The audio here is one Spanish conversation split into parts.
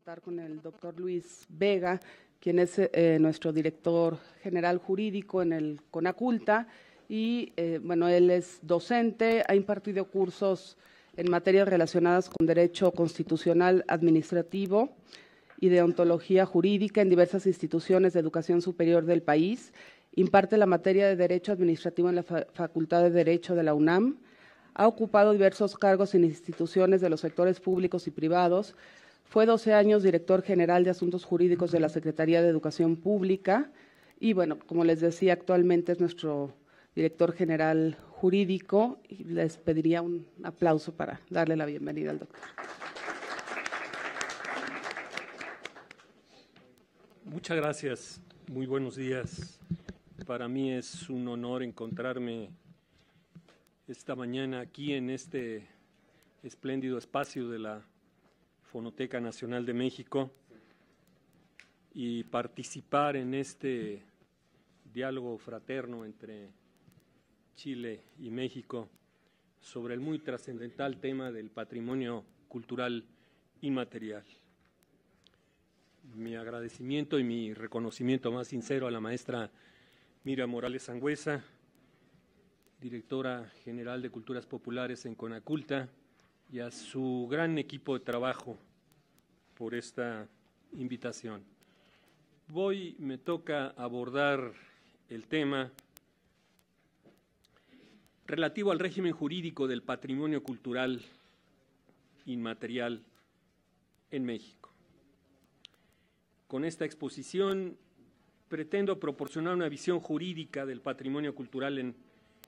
contar con el doctor Luis Vega, quien es nuestro director general jurídico en el CONACULTA, y bueno, él es docente, ha impartido cursos en materias relacionadas con derecho constitucional administrativo y de ontología jurídica en diversas instituciones de educación superior del país. Imparte la materia de Derecho Administrativo en la Facultad de Derecho de la UNAM. Ha ocupado diversos cargos en instituciones de los sectores públicos y privados. Fue 12 años director general de Asuntos Jurídicos de la Secretaría de Educación Pública y, bueno, como les decía, actualmente es nuestro director general jurídico y les pediría un aplauso para darle la bienvenida al doctor. Muchas gracias. Muy buenos días. Para mí es un honor encontrarme esta mañana aquí en este espléndido espacio de la Fonoteca Nacional de México y participar en este diálogo fraterno entre Chile y México sobre el muy trascendental tema del patrimonio cultural inmaterial. Mi agradecimiento y mi reconocimiento más sincero a la maestra Miriam Morales Sangüesa, directora general de Culturas Populares en CONACULTA, y a su gran equipo de trabajo por esta invitación. Me toca abordar el tema relativo al régimen jurídico del patrimonio cultural inmaterial en México. Con esta exposición pretendo proporcionar una visión jurídica del patrimonio cultural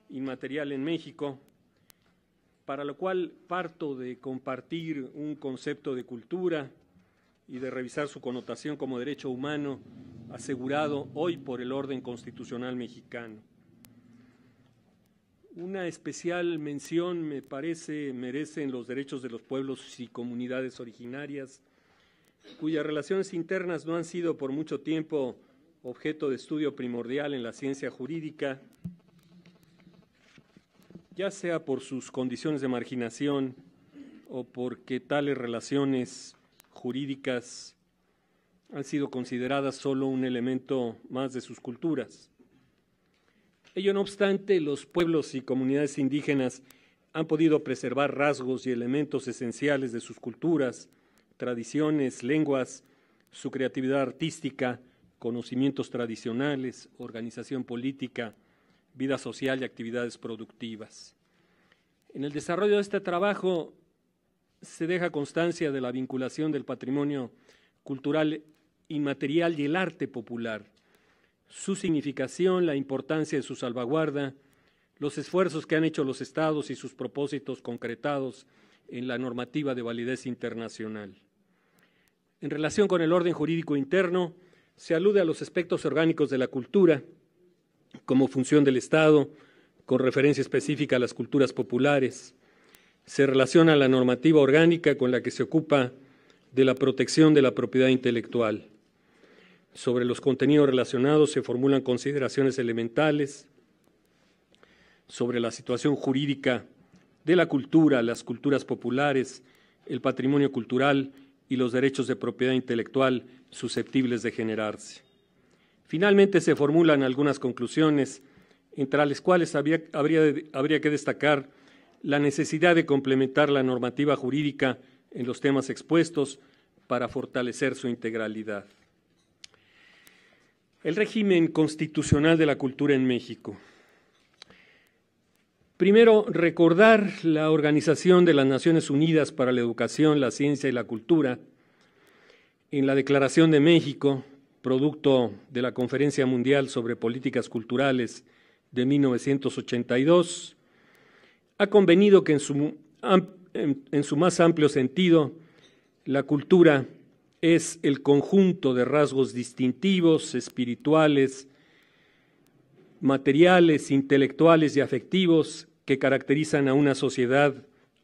inmaterial en México, para lo cual parto de compartir un concepto de cultura y de revisar su connotación como derecho humano asegurado hoy por el orden constitucional mexicano. Una especial mención, me parece, merecen los derechos de los pueblos y comunidades originarias, cuyas relaciones internas no han sido por mucho tiempo objeto de estudio primordial en la ciencia jurídica, ya sea por sus condiciones de marginación o porque tales relaciones jurídicas han sido consideradas solo un elemento más de sus culturas. Ello no obstante, los pueblos y comunidades indígenas han podido preservar rasgos y elementos esenciales de sus culturas, tradiciones, lenguas, su creatividad artística, conocimientos tradicionales, organización política, vida social y actividades productivas. En el desarrollo de este trabajo se deja constancia de la vinculación del patrimonio cultural inmaterial y el arte popular, su significación, la importancia de su salvaguarda, los esfuerzos que han hecho los estados y sus propósitos concretados en la normativa de validez internacional. En relación con el orden jurídico interno, se alude a los aspectos orgánicos de la cultura como función del Estado, con referencia específica a las culturas populares. Se relaciona la normativa orgánica con la que se ocupa de la protección de la propiedad intelectual. Sobre los contenidos relacionados se formulan consideraciones elementales sobre la situación jurídica de la cultura, las culturas populares, el patrimonio cultural y los derechos de propiedad intelectual susceptibles de generarse. Finalmente se formulan algunas conclusiones, entre las cuales habría que destacar la necesidad de complementar la normativa jurídica en los temas expuestos para fortalecer su integralidad. El régimen constitucional de la cultura en México. Primero, recordar la Organización de las Naciones Unidas para la Educación, la Ciencia y la Cultura, en la Declaración de México, producto de la Conferencia Mundial sobre Políticas Culturales de 1982, ha convenido que en su más amplio sentido, la cultura es el conjunto de rasgos distintivos, espirituales, materiales, intelectuales y afectivos que caracterizan a una sociedad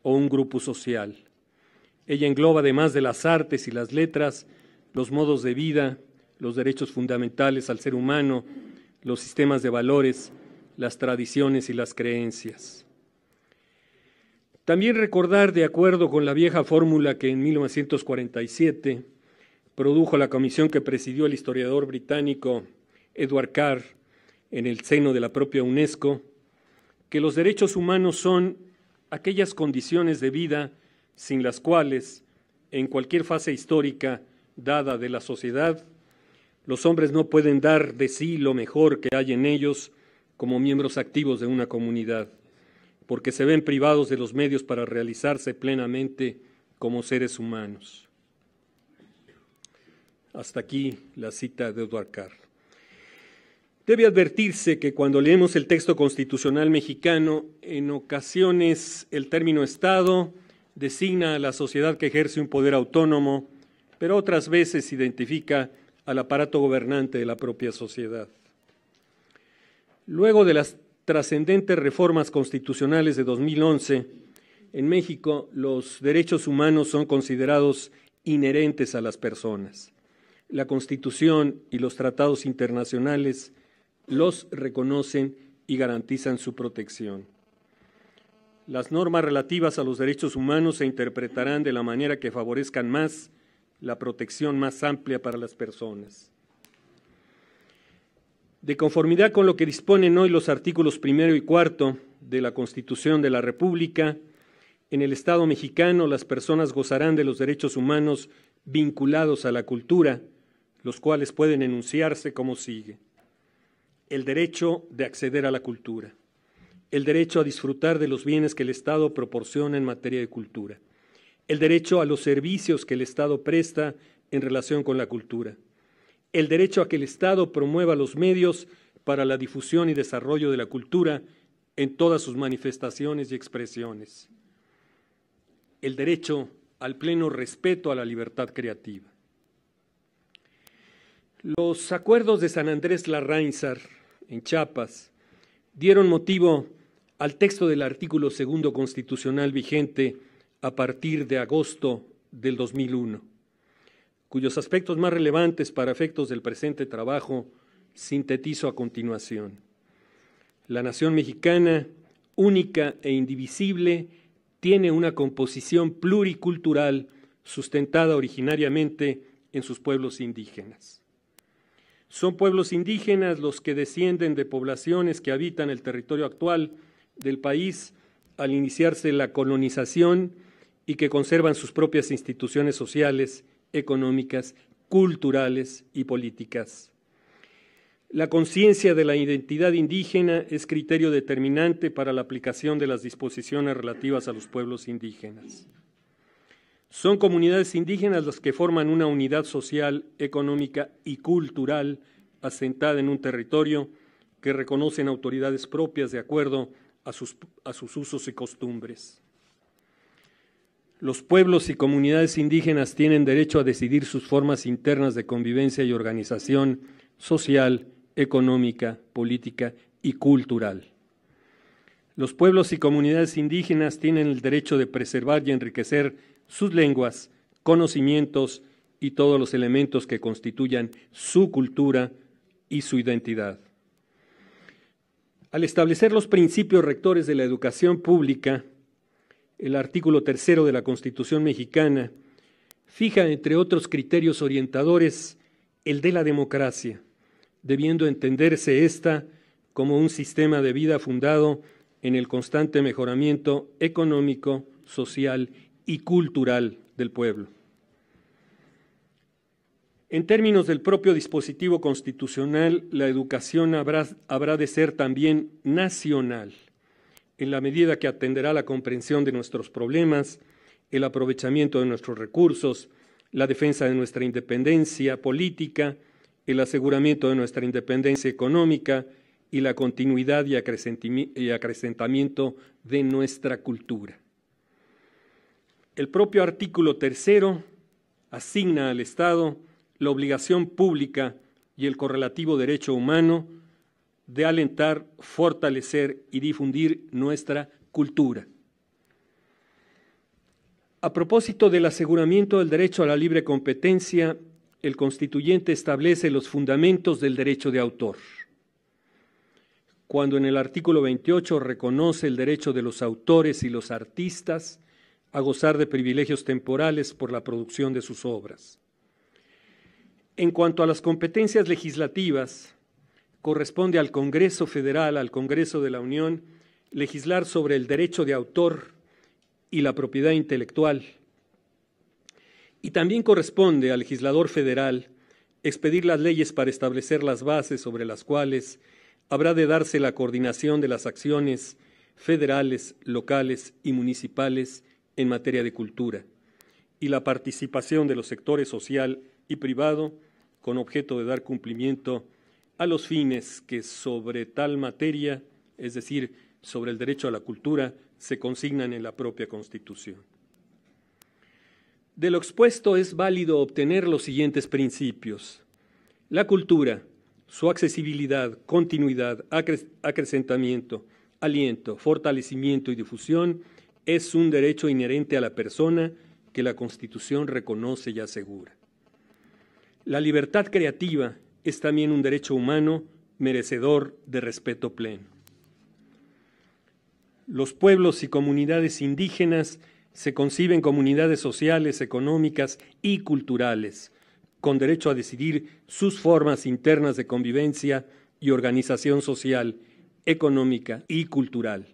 o un grupo social. Ella engloba, además de las artes y las letras, los modos de vida, los derechos fundamentales al ser humano, los sistemas de valores, las tradiciones y las creencias. También recordar, de acuerdo con la vieja fórmula que en 1947 produjo la comisión que presidió el historiador británico Edward Carr en el seno de la propia UNESCO, que los derechos humanos son aquellas condiciones de vida sin las cuales, en cualquier fase histórica dada de la sociedad, los hombres no pueden dar de sí lo mejor que hay en ellos como miembros activos de una comunidad, porque se ven privados de los medios para realizarse plenamente como seres humanos. Hasta aquí la cita de Edward Carr. Debe advertirse que cuando leemos el texto constitucional mexicano, en ocasiones el término Estado designa a la sociedad que ejerce un poder autónomo, pero otras veces identifica al aparato gobernante de la propia sociedad. Luego de las trascendentes reformas constitucionales de 2011, en México los derechos humanos son considerados inherentes a las personas. La Constitución y los tratados internacionales los reconocen y garantizan su protección. Las normas relativas a los derechos humanos se interpretarán de la manera que favorezcan más la protección más amplia para las personas. De conformidad con lo que disponen hoy los artículos 1 y 4 de la Constitución de la República, en el Estado mexicano las personas gozarán de los derechos humanos vinculados a la cultura, los cuales pueden enunciarse como sigue: el derecho de acceder a la cultura, el derecho a disfrutar de los bienes que el Estado proporciona en materia de cultura, el derecho a los servicios que el Estado presta en relación con la cultura, el derecho a que el Estado promueva los medios para la difusión y desarrollo de la cultura en todas sus manifestaciones y expresiones, el derecho al pleno respeto a la libertad creativa. Los acuerdos de San Andrés Larráinzar, en Chiapas, dieron motivo al texto del artículo 2 constitucional vigente a partir de agosto del 2001, cuyos aspectos más relevantes para efectos del presente trabajo sintetizo a continuación. La nación mexicana, única e indivisible, tiene una composición pluricultural sustentada originariamente en sus pueblos indígenas. Son pueblos indígenas los que descienden de poblaciones que habitan el territorio actual del país al iniciarse la colonización y que conservan sus propias instituciones sociales, económicas, culturales y políticas. La conciencia de la identidad indígena es criterio determinante para la aplicación de las disposiciones relativas a los pueblos indígenas. Son comunidades indígenas las que forman una unidad social, económica y cultural asentada en un territorio que reconocen autoridades propias de acuerdo a sus usos y costumbres. Los pueblos y comunidades indígenas tienen derecho a decidir sus formas internas de convivencia y organización social, económica, política y cultural. Los pueblos y comunidades indígenas tienen el derecho de preservar y enriquecer sus lenguas, conocimientos y todos los elementos que constituyan su cultura y su identidad. Al establecer los principios rectores de la educación pública, el artículo 3 de la Constitución mexicana fija, entre otros criterios orientadores, el de la democracia, debiendo entenderse esta como un sistema de vida fundado en el constante mejoramiento económico, social y cultural del pueblo. En términos del propio dispositivo constitucional, la educación habrá de ser también nacional, en la medida que atenderá la comprensión de nuestros problemas, el aprovechamiento de nuestros recursos, la defensa de nuestra independencia política, el aseguramiento de nuestra independencia económica y la continuidad y acrecentamiento de nuestra cultura. El propio artículo 3 asigna al Estado la obligación pública y el correlativo derecho humano de alentar, fortalecer y difundir nuestra cultura. A propósito del aseguramiento del derecho a la libre competencia, el constituyente establece los fundamentos del derecho de autor. Cuando en el artículo 28 reconoce el derecho de los autores y los artistas a gozar de privilegios temporales por la producción de sus obras. En cuanto a las competencias legislativas, corresponde al Congreso Federal, al Congreso de la Unión, legislar sobre el derecho de autor y la propiedad intelectual. Y también corresponde al legislador federal expedir las leyes para establecer las bases sobre las cuales habrá de darse la coordinación de las acciones federales, locales y municipales en materia de cultura, y la participación de los sectores social y privado con objeto de dar cumplimiento a los fines que sobre tal materia, es decir, sobre el derecho a la cultura, se consignan en la propia Constitución. De lo expuesto es válido obtener los siguientes principios. La cultura, su accesibilidad, continuidad, acrecentamiento, aliento, fortalecimiento y difusión es un derecho inherente a la persona que la Constitución reconoce y asegura. La libertad creativa es también un derecho humano merecedor de respeto pleno. Los pueblos y comunidades indígenas se conciben comunidades sociales, económicas y culturales, con derecho a decidir sus formas internas de convivencia y organización social, económica y cultural.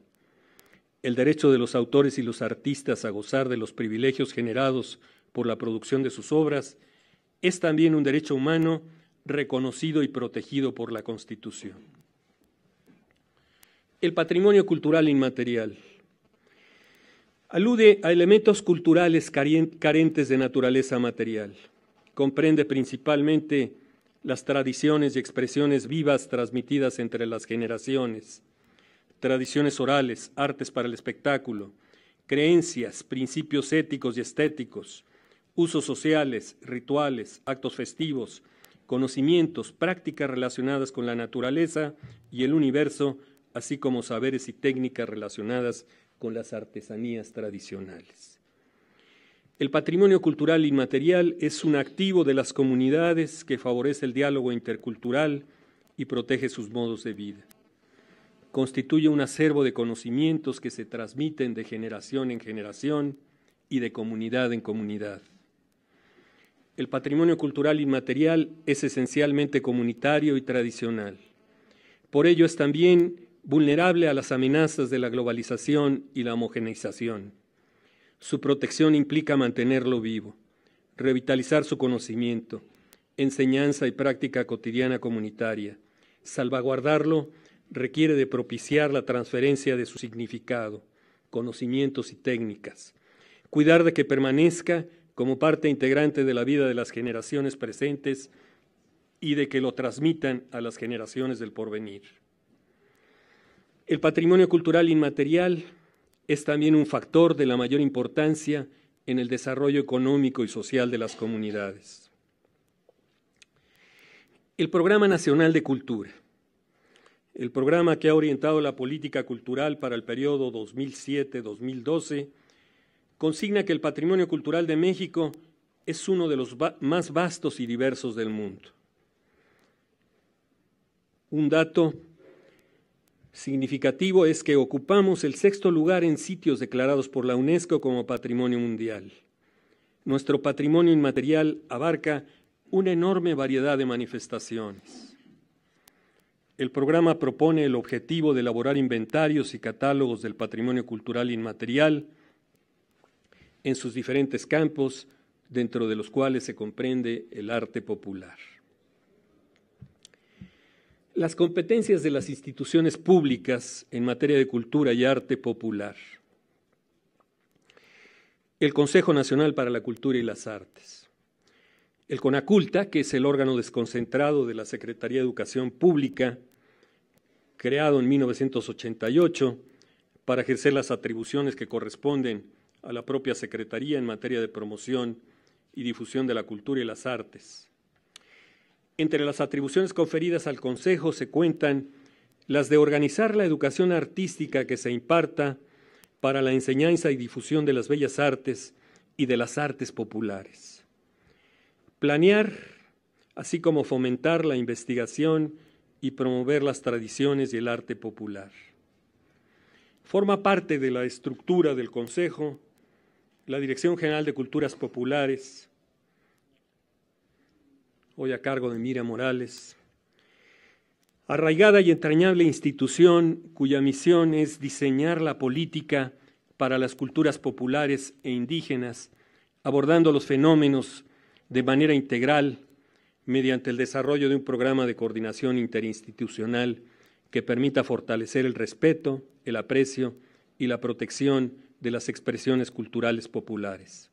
El derecho de los autores y los artistas a gozar de los privilegios generados por la producción de sus obras es también un derecho humano reconocido y protegido por la Constitución. El patrimonio cultural inmaterial alude a elementos culturales carentes de naturaleza material. Comprende principalmente las tradiciones y expresiones vivas transmitidas entre las generaciones, tradiciones orales, artes para el espectáculo, creencias, principios éticos y estéticos, usos sociales, rituales, actos festivos, conocimientos, prácticas relacionadas con la naturaleza y el universo, así como saberes y técnicas relacionadas con las artesanías tradicionales. El patrimonio cultural inmaterial es un activo de las comunidades que favorece el diálogo intercultural y protege sus modos de vida. Constituye un acervo de conocimientos que se transmiten de generación en generación y de comunidad en comunidad. El patrimonio cultural inmaterial es esencialmente comunitario y tradicional. Por ello es también vulnerable a las amenazas de la globalización y la homogeneización. Su protección implica mantenerlo vivo, revitalizar su conocimiento, enseñanza y práctica cotidiana comunitaria. Salvaguardarlo requiere de propiciar la transferencia de su significado, conocimientos y técnicas, cuidar de que permanezca como parte integrante de la vida de las generaciones presentes y de que lo transmitan a las generaciones del porvenir. El patrimonio cultural inmaterial es también un factor de la mayor importancia en el desarrollo económico y social de las comunidades. El Programa Nacional de Cultura, el programa que ha orientado la política cultural para el periodo 2007-2012, consigna que el patrimonio cultural de México es uno de los más vastos y diversos del mundo. Un dato significativo es que ocupamos el 6º lugar en sitios declarados por la UNESCO como Patrimonio Mundial. Nuestro patrimonio inmaterial abarca una enorme variedad de manifestaciones. El programa propone el objetivo de elaborar inventarios y catálogos del patrimonio cultural inmaterial en sus diferentes campos, dentro de los cuales se comprende el arte popular. Las competencias de las instituciones públicas en materia de cultura y arte popular. El Consejo Nacional para la Cultura y las Artes. El CONACULTA, que es el órgano desconcentrado de la Secretaría de Educación Pública, creado en 1988 para ejercer las atribuciones que corresponden a la propia Secretaría en materia de promoción y difusión de la cultura y las artes. Entre las atribuciones conferidas al Consejo se cuentan las de organizar la educación artística que se imparta para la enseñanza y difusión de las bellas artes y de las artes populares. Planear, así como fomentar la investigación y promover las tradiciones y el arte popular. Forma parte de la estructura del Consejo la Dirección General de Culturas Populares, hoy a cargo de Miriam Morales. Arraigada y entrañable institución cuya misión es diseñar la política para las culturas populares e indígenas, abordando los fenómenos de manera integral mediante el desarrollo de un programa de coordinación interinstitucional que permita fortalecer el respeto, el aprecio y la protección de las expresiones culturales populares.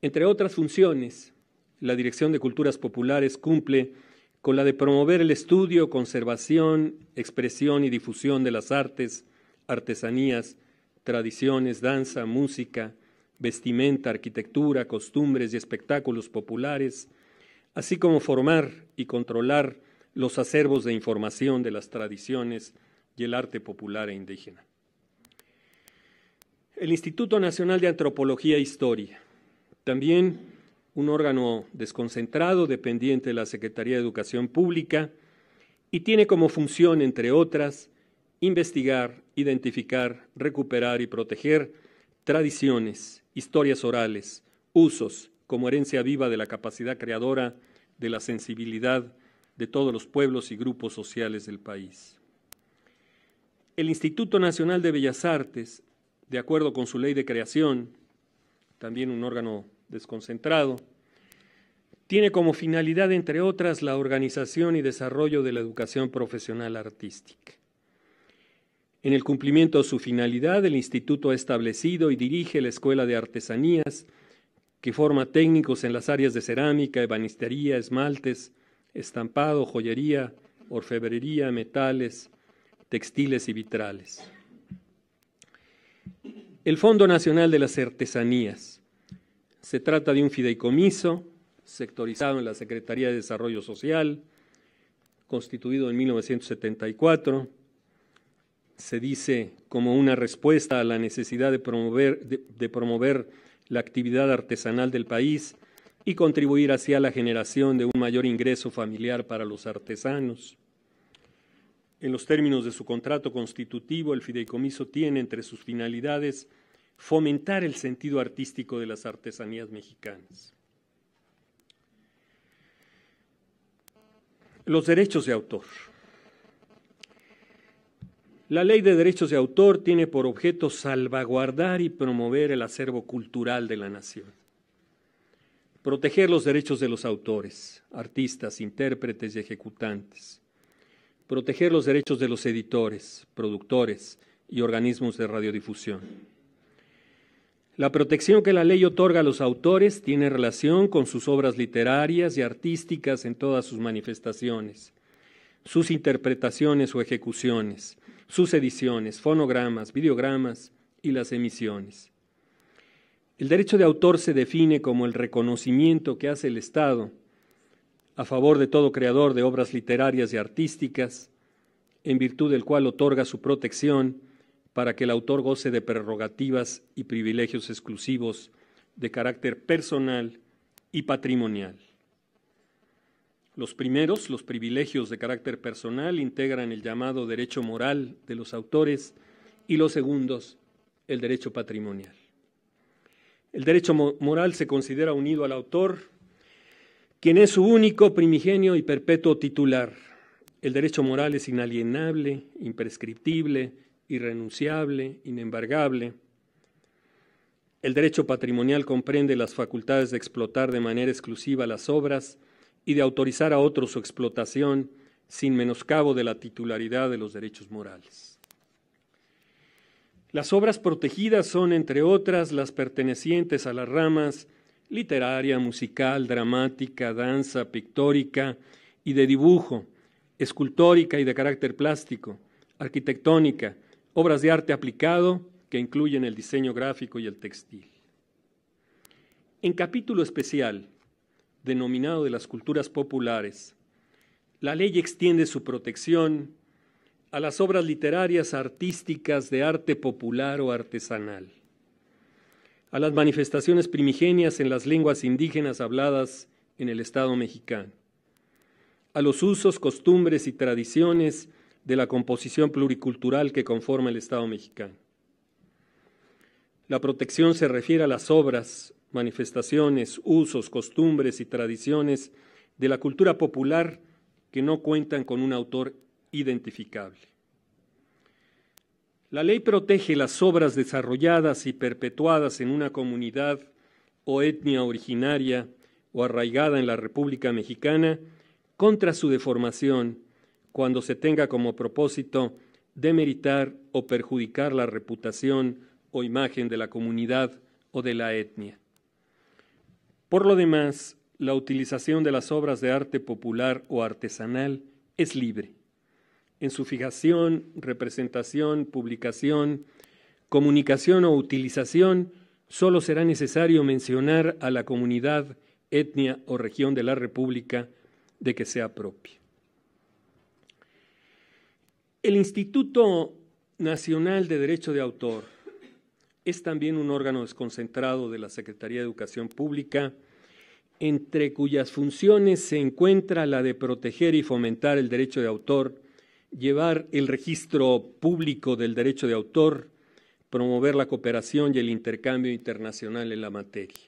Entre otras funciones, la Dirección de Culturas Populares cumple con la de promover el estudio, conservación, expresión y difusión de las artes, artesanías, tradiciones, danza, música, vestimenta, arquitectura, costumbres y espectáculos populares, así como formar y controlar los acervos de información de las tradiciones y el arte popular e indígena. El Instituto Nacional de Antropología e Historia, también un órgano desconcentrado dependiente de la Secretaría de Educación Pública y tiene como función, entre otras, investigar, identificar, recuperar y proteger tradiciones, historias orales, usos, como herencia viva de la capacidad creadora de la sensibilidad de todos los pueblos y grupos sociales del país. El Instituto Nacional de Bellas Artes, de acuerdo con su ley de creación, también un órgano desconcentrado, tiene como finalidad, entre otras, la organización y desarrollo de la educación profesional artística. En el cumplimiento de su finalidad, el Instituto ha establecido y dirige la Escuela de Artesanías, que forma técnicos en las áreas de cerámica, ebanistería, esmaltes, estampado, joyería, orfebrería, metales, textiles y vitrales. El Fondo Nacional de las Artesanías. Se trata de un fideicomiso sectorizado en la Secretaría de Desarrollo Social, constituido en 1974. Se dice como una respuesta a la necesidad de promover la actividad artesanal del país y contribuir hacia la generación de un mayor ingreso familiar para los artesanos. En los términos de su contrato constitutivo, el fideicomiso tiene entre sus finalidades fomentar el sentido artístico de las artesanías mexicanas. Los derechos de autor. La Ley de Derechos de Autor tiene por objeto salvaguardar y promover el acervo cultural de la nación, proteger los derechos de los autores, artistas, intérpretes y ejecutantes, proteger los derechos de los editores, productores y organismos de radiodifusión. La protección que la ley otorga a los autores tiene relación con sus obras literarias y artísticas en todas sus manifestaciones, sus interpretaciones o ejecuciones, sus ediciones, fonogramas, videogramas y las emisiones. El derecho de autor se define como el reconocimiento que hace el Estado a favor de todo creador de obras literarias y artísticas, en virtud del cual otorga su protección para que el autor goce de prerrogativas y privilegios exclusivos de carácter personal y patrimonial. Los primeros, los privilegios de carácter personal, integran el llamado derecho moral de los autores y los segundos, el derecho patrimonial. El derecho moral se considera unido al autor, quien es su único, primigenio y perpetuo titular. El derecho moral es inalienable, imprescriptible, irrenunciable, inembargable. El derecho patrimonial comprende las facultades de explotar de manera exclusiva las obras y de autorizar a otros su explotación sin menoscabo de la titularidad de los derechos morales. Las obras protegidas son, entre otras, las pertenecientes a las ramas literaria, musical, dramática, danza, pictórica y de dibujo, escultórica y de carácter plástico, arquitectónica, obras de arte aplicado que incluyen el diseño gráfico y el textil. En capítulo especial, denominado de las culturas populares, la ley extiende su protección a las obras literarias artísticas de arte popular o artesanal, a las manifestaciones primigenias en las lenguas indígenas habladas en el Estado mexicano, a los usos, costumbres y tradiciones de la composición pluricultural que conforma el Estado mexicano. La protección se refiere a las obras, manifestaciones, usos, costumbres y tradiciones de la cultura popular que no cuentan con un autor identificable. La ley protege las obras desarrolladas y perpetuadas en una comunidad o etnia originaria o arraigada en la República Mexicana contra su deformación cuando se tenga como propósito demeritar o perjudicar la reputación o imagen de la comunidad o de la etnia. Por lo demás, la utilización de las obras de arte popular o artesanal es libre. En su fijación, representación, publicación, comunicación o utilización, solo será necesario mencionar a la comunidad, etnia o región de la República de que sea propia. El Instituto Nacional de Derecho de Autor es también un órgano desconcentrado de la Secretaría de Educación Pública, entre cuyas funciones se encuentra la de proteger y fomentar el derecho de autor, llevar el registro público del derecho de autor, promover la cooperación y el intercambio internacional en la materia.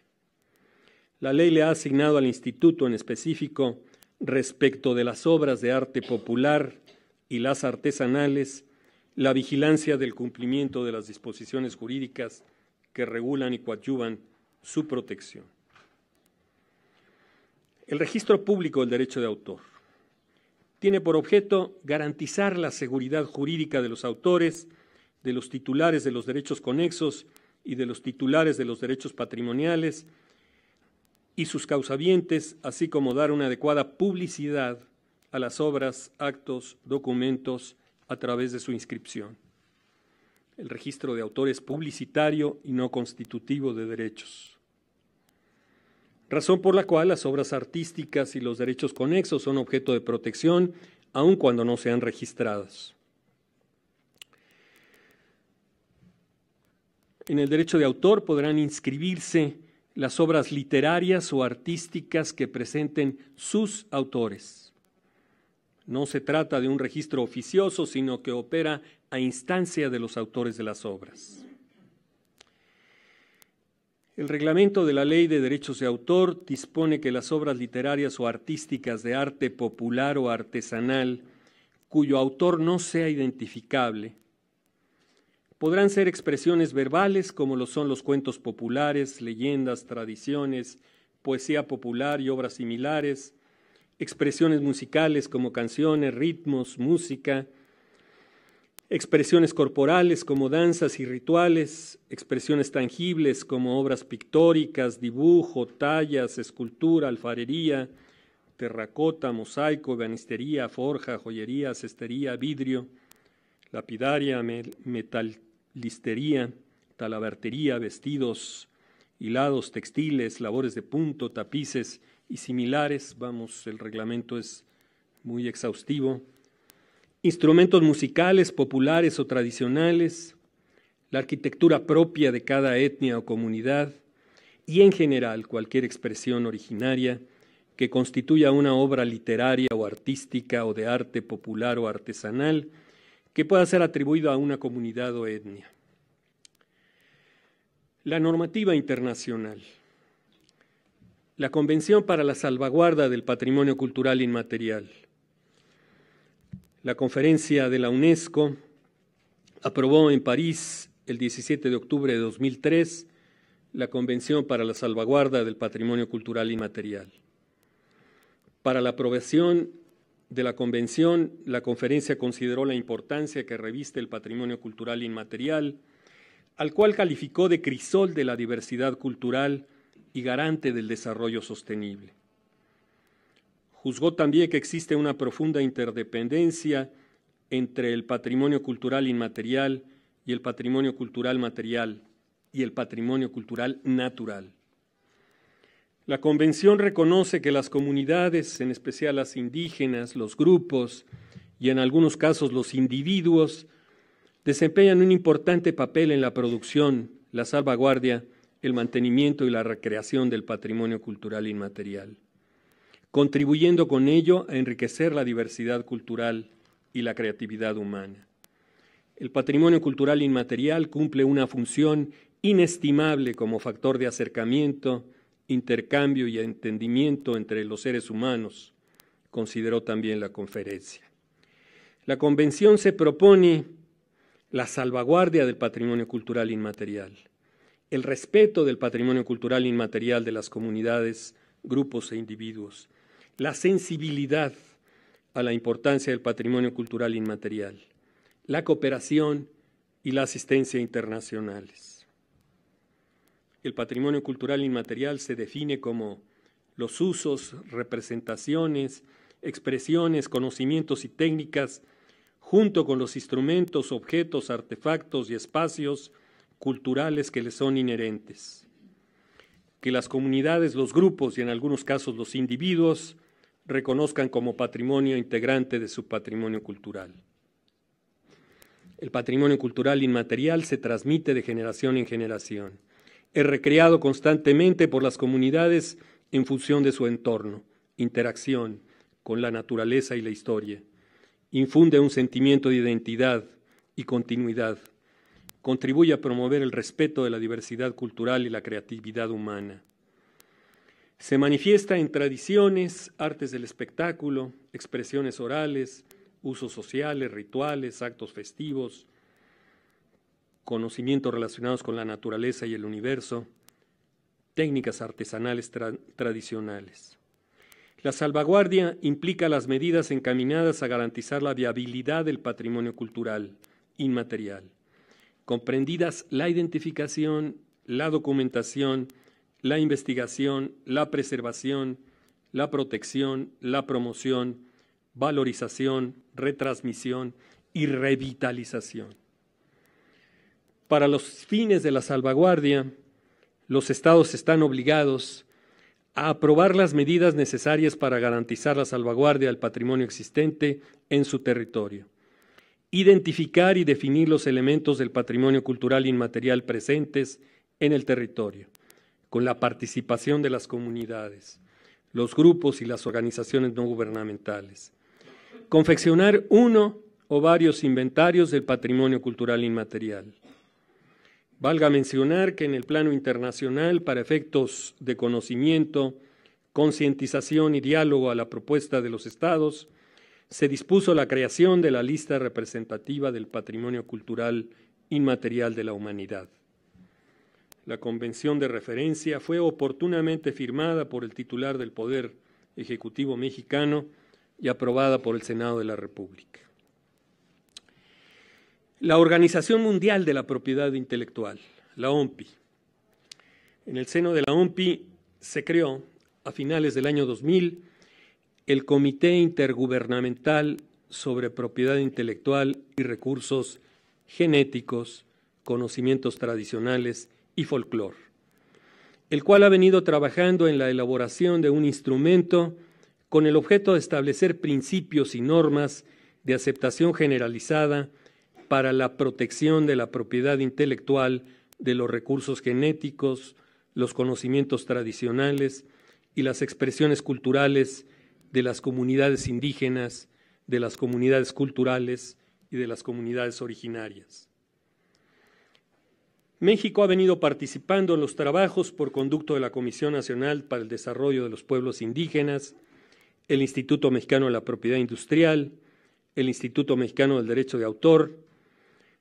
La ley le ha asignado al Instituto en específico, respecto de las obras de arte popular y las artesanales, la vigilancia del cumplimiento de las disposiciones jurídicas que regulan y coadyuvan su protección. El registro público del derecho de autor tiene por objeto garantizar la seguridad jurídica de los autores, de los titulares de los derechos conexos y de los titulares de los derechos patrimoniales y sus causavientes, así como dar una adecuada publicidad a las obras, actos, documentos a través de su inscripción. El registro de autor es publicitario y no constitutivo de derechos. Razón por la cual las obras artísticas y los derechos conexos son objeto de protección, aun cuando no sean registradas. En el derecho de autor podrán inscribirse las obras literarias o artísticas que presenten sus autores. No se trata de un registro oficioso, sino que opera a instancia de los autores de las obras. El reglamento de la Ley de Derechos de Autor dispone que las obras literarias o artísticas de arte popular o artesanal, cuyo autor no sea identificable, podrán ser expresiones verbales como lo son los cuentos populares, leyendas, tradiciones, poesía popular y obras similares, expresiones musicales como canciones, ritmos, música, expresiones corporales como danzas y rituales, expresiones tangibles como obras pictóricas, dibujo, tallas, escultura, alfarería, terracota, mosaico, ebanistería, forja, joyería, cestería, vidrio, lapidaria, metalistería, talabartería, vestidos, hilados, textiles, labores de punto, tapices y similares. Vamos, el reglamento es muy exhaustivo. Instrumentos musicales, populares o tradicionales, la arquitectura propia de cada etnia o comunidad y, en general, cualquier expresión originaria que constituya una obra literaria o artística o de arte popular o artesanal que pueda ser atribuido a una comunidad o etnia. La normativa internacional. La Convención para la Salvaguarda del Patrimonio Cultural Inmaterial. La Conferencia de la UNESCO aprobó en París el 17 de octubre de 2003 la Convención para la Salvaguarda del Patrimonio Cultural Inmaterial. Para la aprobación de la Convención, la Conferencia consideró la importancia que reviste el patrimonio cultural inmaterial, al cual calificó de crisol de la diversidad cultural y garante del desarrollo sostenible. Juzgó también que existe una profunda interdependencia entre el patrimonio cultural inmaterial y el patrimonio cultural material y el patrimonio cultural natural. La Convención reconoce que las comunidades, en especial las indígenas, los grupos y en algunos casos los individuos, desempeñan un importante papel en la producción, la salvaguardia, el mantenimiento y la recreación del patrimonio cultural inmaterial, contribuyendo con ello a enriquecer la diversidad cultural y la creatividad humana. El patrimonio cultural inmaterial cumple una función inestimable como factor de acercamiento, intercambio y entendimiento entre los seres humanos, consideró también la conferencia. La convención se propone la salvaguardia del patrimonio cultural inmaterial, el respeto del patrimonio cultural inmaterial de las comunidades, grupos e individuos, la sensibilidad a la importancia del patrimonio cultural inmaterial, la cooperación y la asistencia internacionales. El patrimonio cultural inmaterial se define como los usos, representaciones, expresiones, conocimientos y técnicas, junto con los instrumentos, objetos, artefactos y espacios culturales que les son inherentes, que las comunidades, los grupos y en algunos casos los individuos reconozcan como patrimonio integrante de su patrimonio cultural. El patrimonio cultural inmaterial se transmite de generación en generación. Es recreado constantemente por las comunidades en función de su entorno, interacción con la naturaleza y la historia. Infunde un sentimiento de identidad y continuidad. Contribuye a promover el respeto de la diversidad cultural y la creatividad humana. Se manifiesta en tradiciones, artes del espectáculo, expresiones orales, usos sociales, rituales, actos festivos, conocimientos relacionados con la naturaleza y el universo, técnicas artesanales tradicionales. La salvaguardia implica las medidas encaminadas a garantizar la viabilidad del patrimonio cultural inmaterial, comprendidas la identificación, la documentación, la investigación, la preservación, la protección, la promoción, valorización, retransmisión y revitalización. Para los fines de la salvaguardia, los Estados están obligados a aprobar las medidas necesarias para garantizar la salvaguardia del patrimonio existente en su territorio, identificar y definir los elementos del patrimonio cultural inmaterial presentes en el territorio, con la participación de las comunidades, los grupos y las organizaciones no gubernamentales. Confeccionar uno o varios inventarios del patrimonio cultural inmaterial. Valga mencionar que en el plano internacional, para efectos de conocimiento, concientización y diálogo a la propuesta de los Estados, se dispuso la creación de la lista representativa del patrimonio cultural inmaterial de la humanidad. La convención de referencia fue oportunamente firmada por el titular del Poder Ejecutivo mexicano y aprobada por el Senado de la República. La Organización Mundial de la Propiedad Intelectual, la OMPI. En el seno de la OMPI se creó, a finales del año 2000, el Comité Intergubernamental sobre Propiedad Intelectual y Recursos Genéticos, Conocimientos Tradicionales y Folclore, el cual ha venido trabajando en la elaboración de un instrumento con el objeto de establecer principios y normas de aceptación generalizada para la protección de la propiedad intelectual, de los recursos genéticos, los conocimientos tradicionales y las expresiones culturales de las comunidades indígenas, de las comunidades culturales y de las comunidades originarias. México ha venido participando en los trabajos por conducto de la Comisión Nacional para el Desarrollo de los Pueblos Indígenas, el Instituto Mexicano de la Propiedad Industrial, el Instituto Mexicano del Derecho de Autor,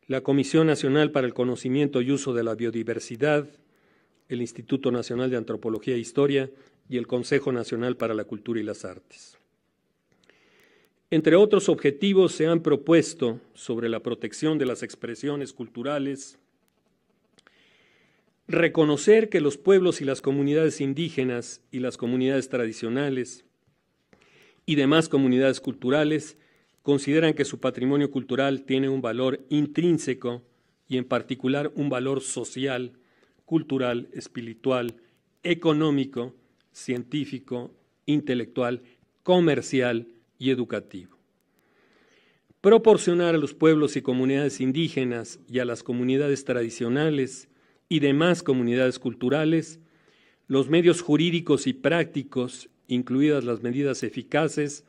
la Comisión Nacional para el Conocimiento y Uso de la Biodiversidad, el Instituto Nacional de Antropología e Historia y el Consejo Nacional para la Cultura y las Artes. Entre otros objetivos se han propuesto sobre la protección de las expresiones culturales, reconocer que los pueblos y las comunidades indígenas y las comunidades tradicionales y demás comunidades culturales consideran que su patrimonio cultural tiene un valor intrínseco y en particular un valor social, cultural, espiritual, económico, científico, intelectual, comercial y educativo. Proporcionar a los pueblos y comunidades indígenas y a las comunidades tradicionales y demás comunidades culturales los medios jurídicos y prácticos, incluidas las medidas eficaces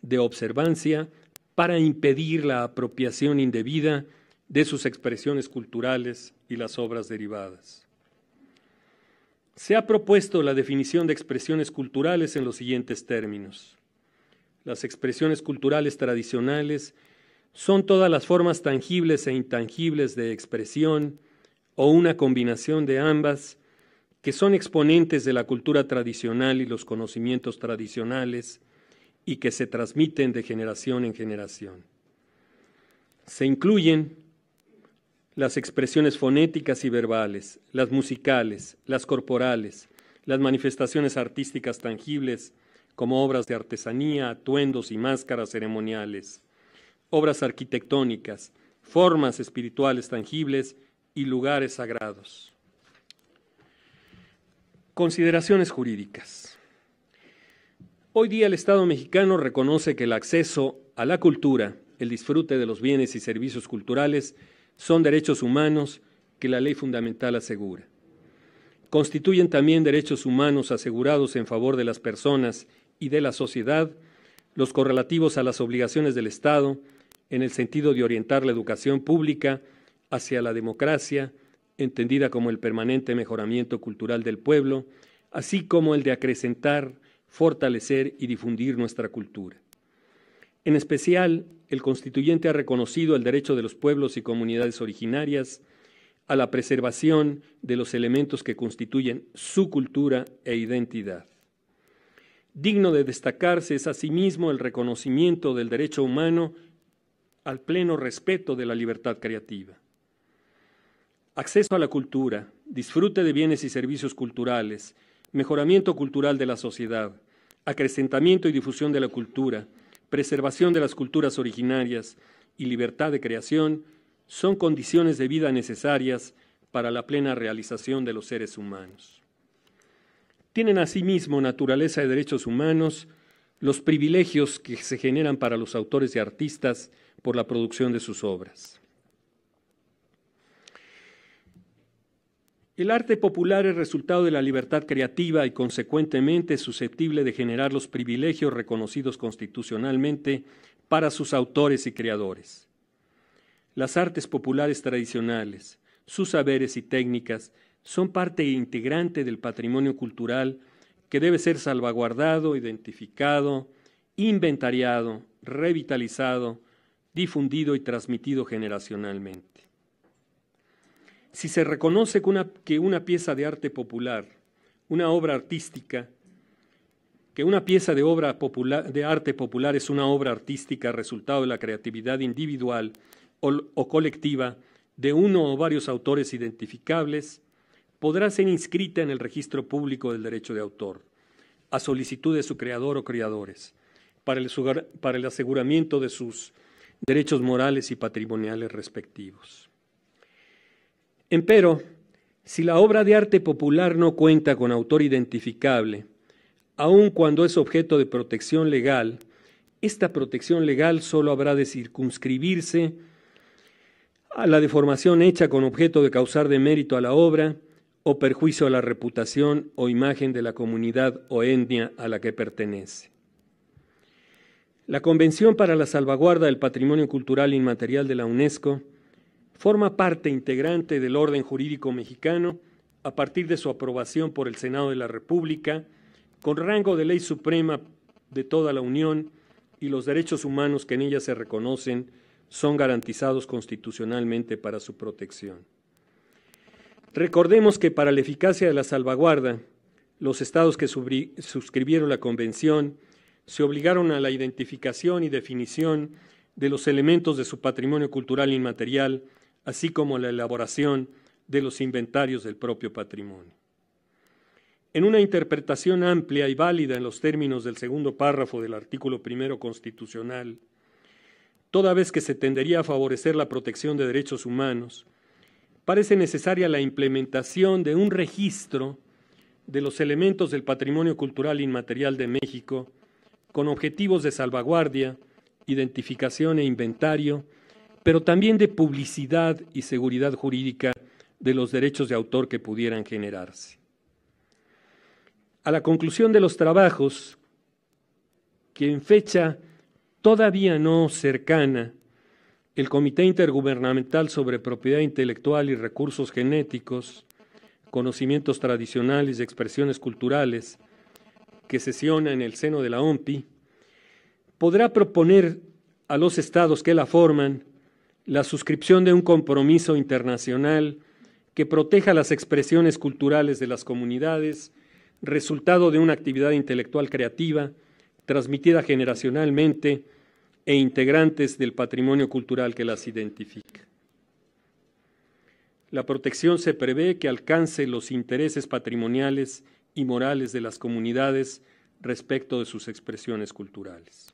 de observancia para impedir la apropiación indebida de sus expresiones culturales y las obras derivadas. Se ha propuesto la definición de expresiones culturales en los siguientes términos. Las expresiones culturales tradicionales son todas las formas tangibles e intangibles de expresión o una combinación de ambas que son exponentes de la cultura tradicional y los conocimientos tradicionales y que se transmiten de generación en generación. Se incluyen las expresiones fonéticas y verbales, las musicales, las corporales, las manifestaciones artísticas tangibles como obras de artesanía, atuendos y máscaras ceremoniales, obras arquitectónicas, formas espirituales tangibles y lugares sagrados. Consideraciones jurídicas. Hoy día el Estado mexicano reconoce que el acceso a la cultura, el disfrute de los bienes y servicios culturales son derechos humanos que la ley fundamental asegura. Constituyen también derechos humanos asegurados en favor de las personas y de la sociedad, los correlativos a las obligaciones del Estado en el sentido de orientar la educación pública hacia la democracia, entendida como el permanente mejoramiento cultural del pueblo, así como el de acrecentar, fortalecer y difundir nuestra cultura. En especial, el constituyente ha reconocido el derecho de los pueblos y comunidades originarias a la preservación de los elementos que constituyen su cultura e identidad. Digno de destacarse es asimismo el reconocimiento del derecho humano al pleno respeto de la libertad creativa. Acceso a la cultura, disfrute de bienes y servicios culturales, mejoramiento cultural de la sociedad, acrecentamiento y difusión de la cultura, preservación de las culturas originarias y libertad de creación son condiciones de vida necesarias para la plena realización de los seres humanos. Tienen asimismo naturaleza de derechos humanos los privilegios que se generan para los autores y artistas por la producción de sus obras. El arte popular es resultado de la libertad creativa y consecuentemente susceptible de generar los privilegios reconocidos constitucionalmente para sus autores y creadores. Las artes populares tradicionales, sus saberes y técnicas son parte integrante del patrimonio cultural que debe ser salvaguardado, identificado, inventariado, revitalizado, difundido y transmitido generacionalmente. Si se reconoce que una pieza de arte popular, una obra artística, que una pieza de arte popular es una obra artística resultado de la creatividad individual o colectiva de uno o varios autores identificables, podrá ser inscrita en el registro público del derecho de autor, a solicitud de su creador o creadores, para el aseguramiento de sus derechos morales y patrimoniales respectivos. Empero, si la obra de arte popular no cuenta con autor identificable, aun cuando es objeto de protección legal, esta protección legal solo habrá de circunscribirse a la deformación hecha con objeto de causar demérito a la obra o perjuicio a la reputación o imagen de la comunidad o etnia a la que pertenece. La Convención para la Salvaguarda del Patrimonio Cultural Inmaterial de la UNESCO forma parte integrante del orden jurídico mexicano a partir de su aprobación por el Senado de la República, con rango de ley suprema de toda la Unión, y los derechos humanos que en ella se reconocen son garantizados constitucionalmente para su protección. Recordemos que para la eficacia de la salvaguarda, los estados que suscribieron la Convención se obligaron a la identificación y definición de los elementos de su patrimonio cultural inmaterial, así como la elaboración de los inventarios del propio patrimonio. En una interpretación amplia y válida en los términos del segundo párrafo del artículo 1 constitucional, toda vez que se tendería a favorecer la protección de derechos humanos, parece necesaria la implementación de un registro de los elementos del patrimonio cultural inmaterial de México con objetivos de salvaguardia, identificación e inventario, pero también de publicidad y seguridad jurídica de los derechos de autor que pudieran generarse. A la conclusión de los trabajos, que en fecha todavía no cercana, el Comité Intergubernamental sobre Propiedad Intelectual y Recursos Genéticos conocimientos tradicionales y expresiones culturales, que sesiona en el seno de la OMPI, podrá proponer a los estados que la forman la suscripción de un compromiso internacional que proteja las expresiones culturales de las comunidades, resultado de una actividad intelectual creativa, transmitida generacionalmente e integrantes del patrimonio cultural que las identifica. La protección se prevé que alcance los intereses patrimoniales y morales de las comunidades respecto de sus expresiones culturales.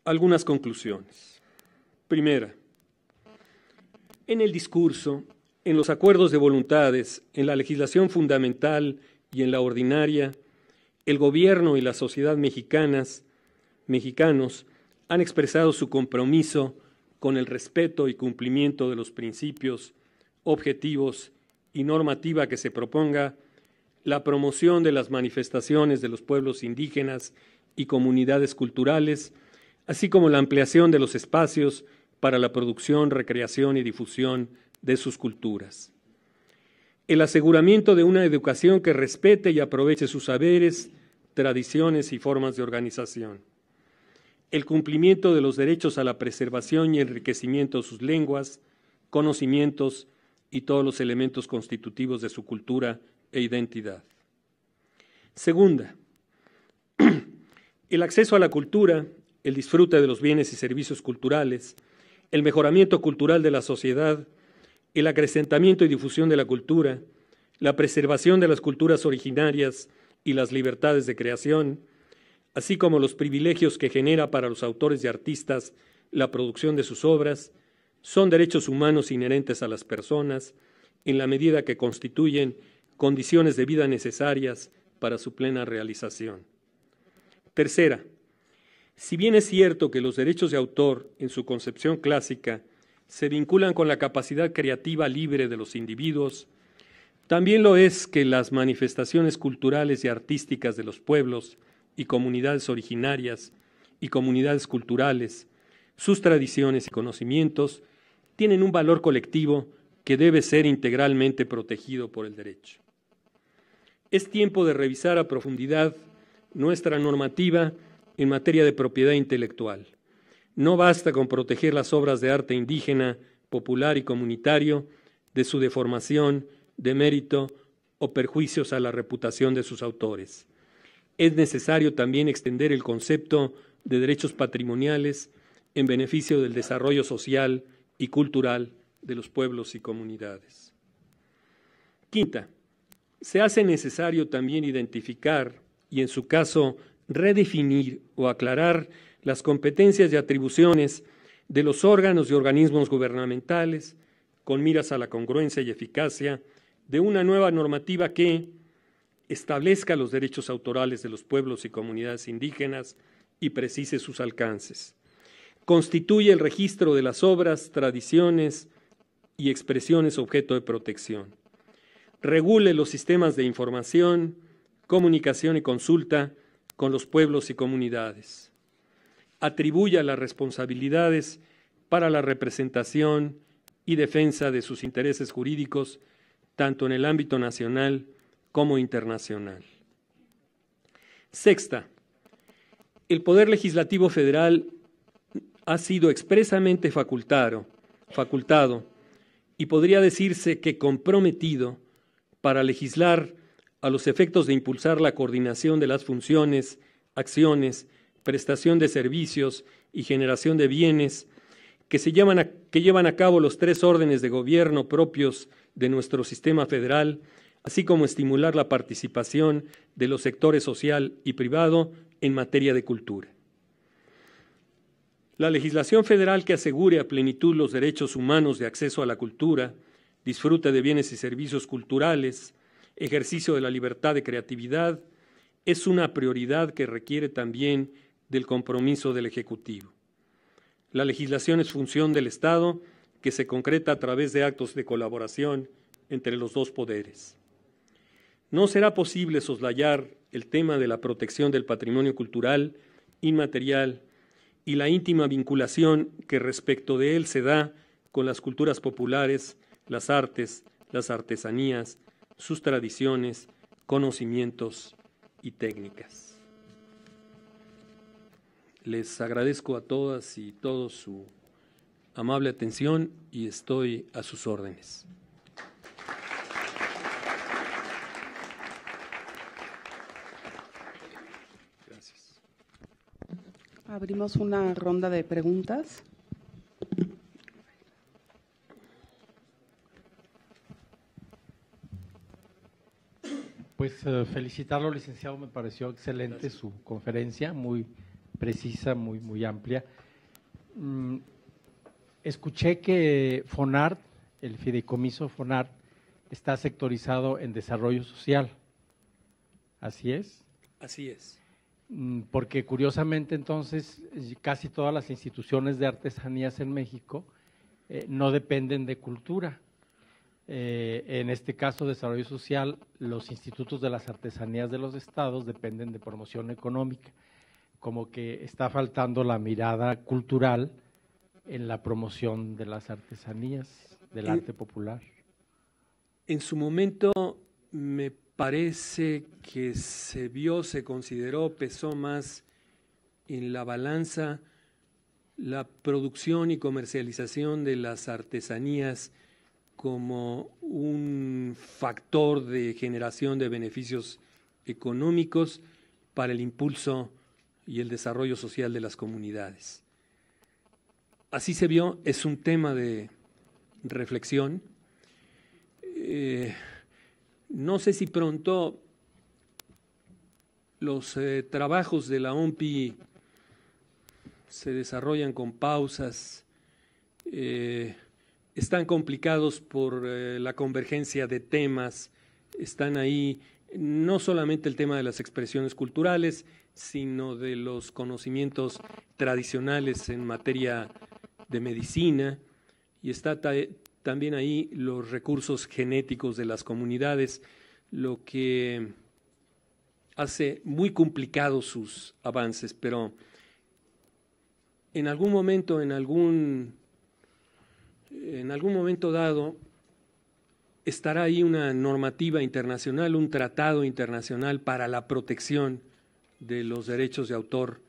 Algunas conclusiones. Primera, en el discurso, en los acuerdos de voluntades, en la legislación fundamental y en la ordinaria, el gobierno y la sociedad mexicanos han expresado su compromiso con el respeto y cumplimiento de los principios, objetivos y normativa que se proponga, la promoción de las manifestaciones de los pueblos indígenas y comunidades culturales, así como la ampliación de los espacios para la producción, recreación y difusión de sus culturas. El aseguramiento de una educación que respete y aproveche sus saberes, tradiciones y formas de organización. El cumplimiento de los derechos a la preservación y enriquecimiento de sus lenguas, conocimientos y todos los elementos constitutivos de su cultura e identidad. Segunda, el acceso a la cultura, el disfrute de los bienes y servicios culturales, el mejoramiento cultural de la sociedad, el acrecentamiento y difusión de la cultura, la preservación de las culturas originarias y las libertades de creación, así como los privilegios que genera para los autores y artistas la producción de sus obras, son derechos humanos inherentes a las personas en la medida que constituyen condiciones de vida necesarias para su plena realización. Tercera, si bien es cierto que los derechos de autor, en su concepción clásica, se vinculan con la capacidad creativa libre de los individuos, también lo es que las manifestaciones culturales y artísticas de los pueblos y comunidades originarias y comunidades culturales, sus tradiciones y conocimientos, tienen un valor colectivo que debe ser integralmente protegido por el derecho. Es tiempo de revisar a profundidad nuestra normativa en materia de propiedad intelectual. No basta con proteger las obras de arte indígena, popular y comunitario de su deformación, demérito o perjuicios a la reputación de sus autores. Es necesario también extender el concepto de derechos patrimoniales en beneficio del desarrollo social y cultural de los pueblos y comunidades. Quinta, se hace necesario también identificar y, en su caso, redefinir o aclarar las competencias y atribuciones de los órganos y organismos gubernamentales con miras a la congruencia y eficacia de una nueva normativa que establezca los derechos autorales de los pueblos y comunidades indígenas y precise sus alcances. Constituye el registro de las obras, tradiciones y expresiones objeto de protección. Regule los sistemas de información, comunicación y consulta con los pueblos y comunidades. Atribuya las responsabilidades para la representación y defensa de sus intereses jurídicos, tanto en el ámbito nacional como internacional. Sexta, el Poder Legislativo Federal ha sido expresamente facultado y podría decirse que comprometido para legislar a los efectos de impulsar la coordinación de las funciones, acciones, prestación de servicios y generación de bienes que llevan a cabo los tres órdenes de gobierno propios de nuestro sistema federal, así como estimular la participación de los sectores social y privado en materia de cultura. La legislación federal que asegure a plenitud los derechos humanos de acceso a la cultura, disfrute de bienes y servicios culturales, ejercicio de la libertad de creatividad, es una prioridad que requiere también del compromiso del Ejecutivo. La legislación es función del Estado que se concreta a través de actos de colaboración entre los dos poderes. No será posible soslayar el tema de la protección del patrimonio cultural inmaterial y la íntima vinculación que respecto de él se da con las culturas populares, las artes, las artesanías, sus tradiciones, conocimientos y técnicas. Les agradezco a todas y todos su amable atención y estoy a sus órdenes. Gracias. Abrimos una ronda de preguntas. Pues felicitarlo, licenciado, me pareció excelente. Gracias. Su conferencia, muy precisa, muy amplia. Escuché que FONART, el fideicomiso FONART, está sectorizado en desarrollo social. ¿Así es? Así es. Porque curiosamente entonces casi todas las instituciones de artesanías en México no dependen de cultura. En este caso, desarrollo social, los institutos de las artesanías de los estados dependen de promoción económica, como que está faltando la mirada cultural en la promoción de las artesanías, del arte popular. En su momento me parece que se consideró, pesó más en la balanza la producción y comercialización de las artesanías como un factor de generación de beneficios económicos para el impulso y el desarrollo social de las comunidades. Así se vio, es un tema de reflexión. No sé si pronto los trabajos de la OMPI se desarrollan con pausas, están complicados por la convergencia de temas, están ahí no solamente el tema de las expresiones culturales, sino de los conocimientos tradicionales en materia de medicina, y está también ahí los recursos genéticos de las comunidades, lo que hace muy complicados sus avances, pero en algún momento, en algún momento dado, estará ahí una normativa internacional, un tratado internacional para la protección de los derechos de autor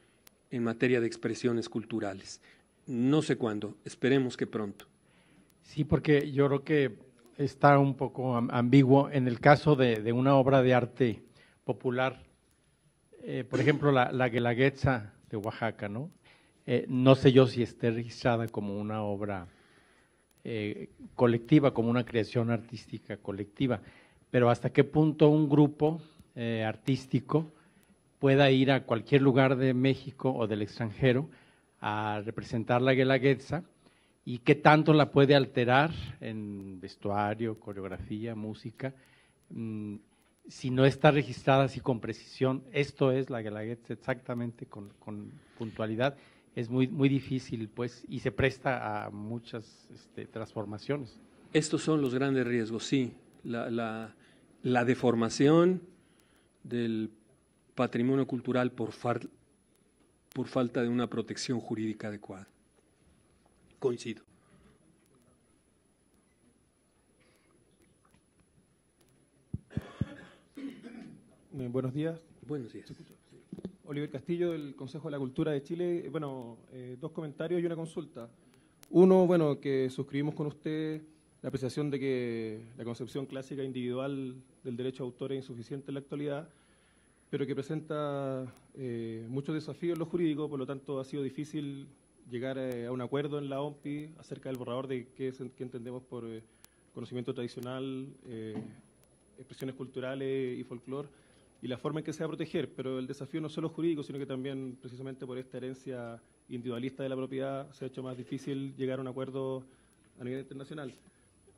en materia de expresiones culturales. No sé cuándo, esperemos que pronto. Sí, porque yo creo que está un poco ambiguo en el caso de una obra de arte popular, por ejemplo, la Guelaguetza de Oaxaca, ¿no? No sé yo si esté registrada como una obra colectiva, como una creación artística colectiva, pero hasta qué punto un grupo artístico pueda ir a cualquier lugar de México o del extranjero a representar la Guelaguetza y qué tanto la puede alterar en vestuario, coreografía, música, si no está registrada así con precisión. Esto es la Guelaguetza exactamente con puntualidad. Es muy difícil, pues, y se presta a muchas transformaciones. Estos son los grandes riesgos, sí. La deformación del patrimonio cultural por falta de una protección jurídica adecuada. Coincido. Buenos días. Buenos días. Oliver Castillo, del Consejo de la Cultura de Chile. Bueno, dos comentarios y una consulta. Uno, bueno, que suscribimos con usted la apreciación de que la concepción clásica individual del derecho de autor es insuficiente en la actualidad, pero que presenta muchos desafíos en lo jurídico, por lo tanto ha sido difícil llegar a un acuerdo en la OMPI acerca del borrador de qué entendemos por conocimiento tradicional, expresiones culturales y folclore, y la forma en que se va a proteger, pero el desafío no solo jurídico, sino que también precisamente por esta herencia individualista de la propiedad se ha hecho más difícil llegar a un acuerdo a nivel internacional.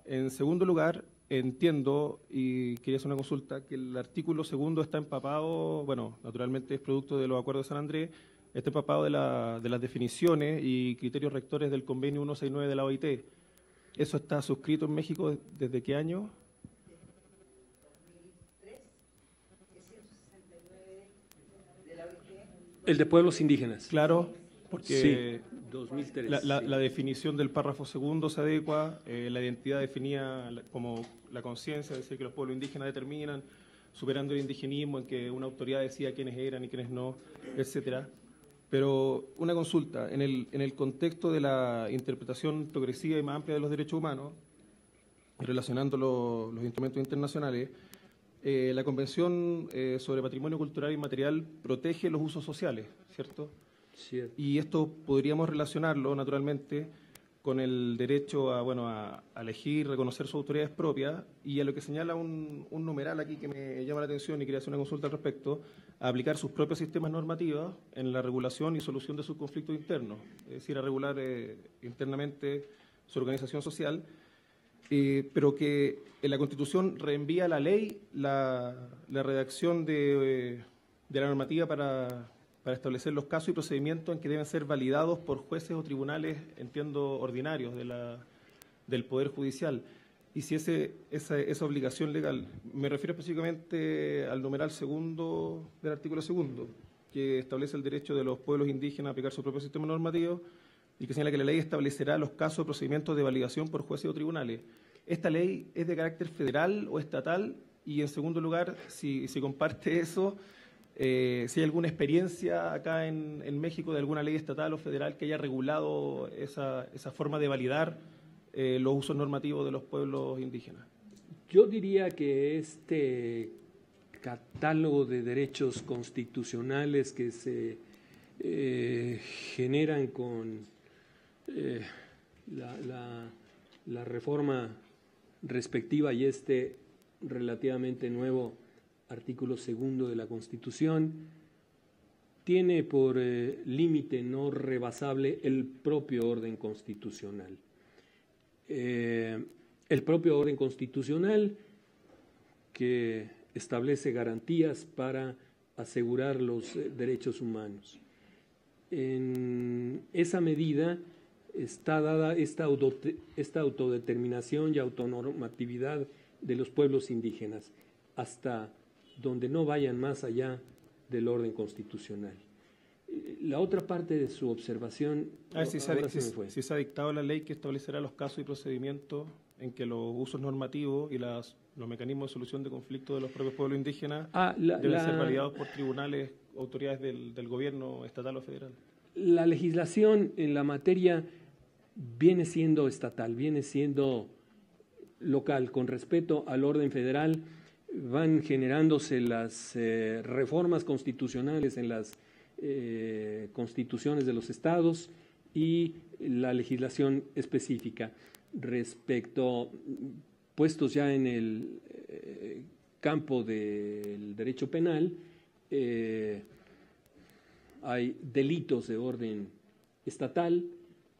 En segundo lugar, entiendo, y quería hacer una consulta, que el artículo segundo está empapado, bueno, naturalmente es producto de los acuerdos de San Andrés, está empapado de las definiciones y criterios rectores del convenio 169 de la OIT. ¿Eso está suscrito en México desde qué año? El de pueblos indígenas. Claro, Porque sí, 2003, la definición del párrafo segundo se adecua, la identidad definía como la conciencia, es decir, que los pueblos indígenas determinan, superando el indigenismo en que una autoridad decía quiénes eran y quiénes no, etcétera. Pero una consulta, en el contexto de la interpretación progresiva y más amplia de los derechos humanos, relacionando los instrumentos internacionales, la Convención sobre Patrimonio Cultural Inmaterial protege los usos sociales, ¿cierto? Cierto. Y esto podríamos relacionarlo, naturalmente, con el derecho a elegir, reconocer sus autoridades propias, y a lo que señala un numeral aquí que me llama la atención y quería hacer una consulta al respecto, a aplicar sus propios sistemas normativos en la regulación y solución de sus conflictos internos, es decir, a regular internamente su organización social, pero que en la Constitución reenvía a la ley la redacción de la normativa para establecer los casos y procedimientos en que deben ser validados por jueces o tribunales, entiendo, ordinarios del Poder Judicial. Y si esa obligación legal, me refiero específicamente al numeral segundo del artículo segundo, que establece el derecho de los pueblos indígenas a aplicar su propio sistema normativo y que señala que la ley establecerá los casos o procedimientos de validación por jueces o tribunales. ¿Esta ley es de carácter federal o estatal? Y en segundo lugar, si comparte eso, si hay alguna experiencia acá en México de alguna ley estatal o federal que haya regulado esa forma de validar los usos normativos de los pueblos indígenas. Yo diría que este catálogo de derechos constitucionales que se generan con la reforma respectiva y este relativamente nuevo artículo segundo de la Constitución, tiene por límite no rebasable el propio orden constitucional. El propio orden constitucional que establece garantías para asegurar los derechos humanos. En esa medida está dada esta autodeterminación y autonormatividad de los pueblos indígenas, hasta donde no vayan más allá del orden constitucional. La otra parte de su observación, si se ha dictado la ley que establecerá los casos y procedimientos en que los usos normativos y los mecanismos de solución de conflictos de los propios pueblos indígenas deben ser validados por tribunales, autoridades del gobierno estatal o federal. La legislación en la materia viene siendo estatal, viene siendo local, con respeto al orden federal. Van generándose las reformas constitucionales en las constituciones de los estados y la legislación específica. Respecto, puestos ya en el campo del derecho penal, hay delitos de orden estatal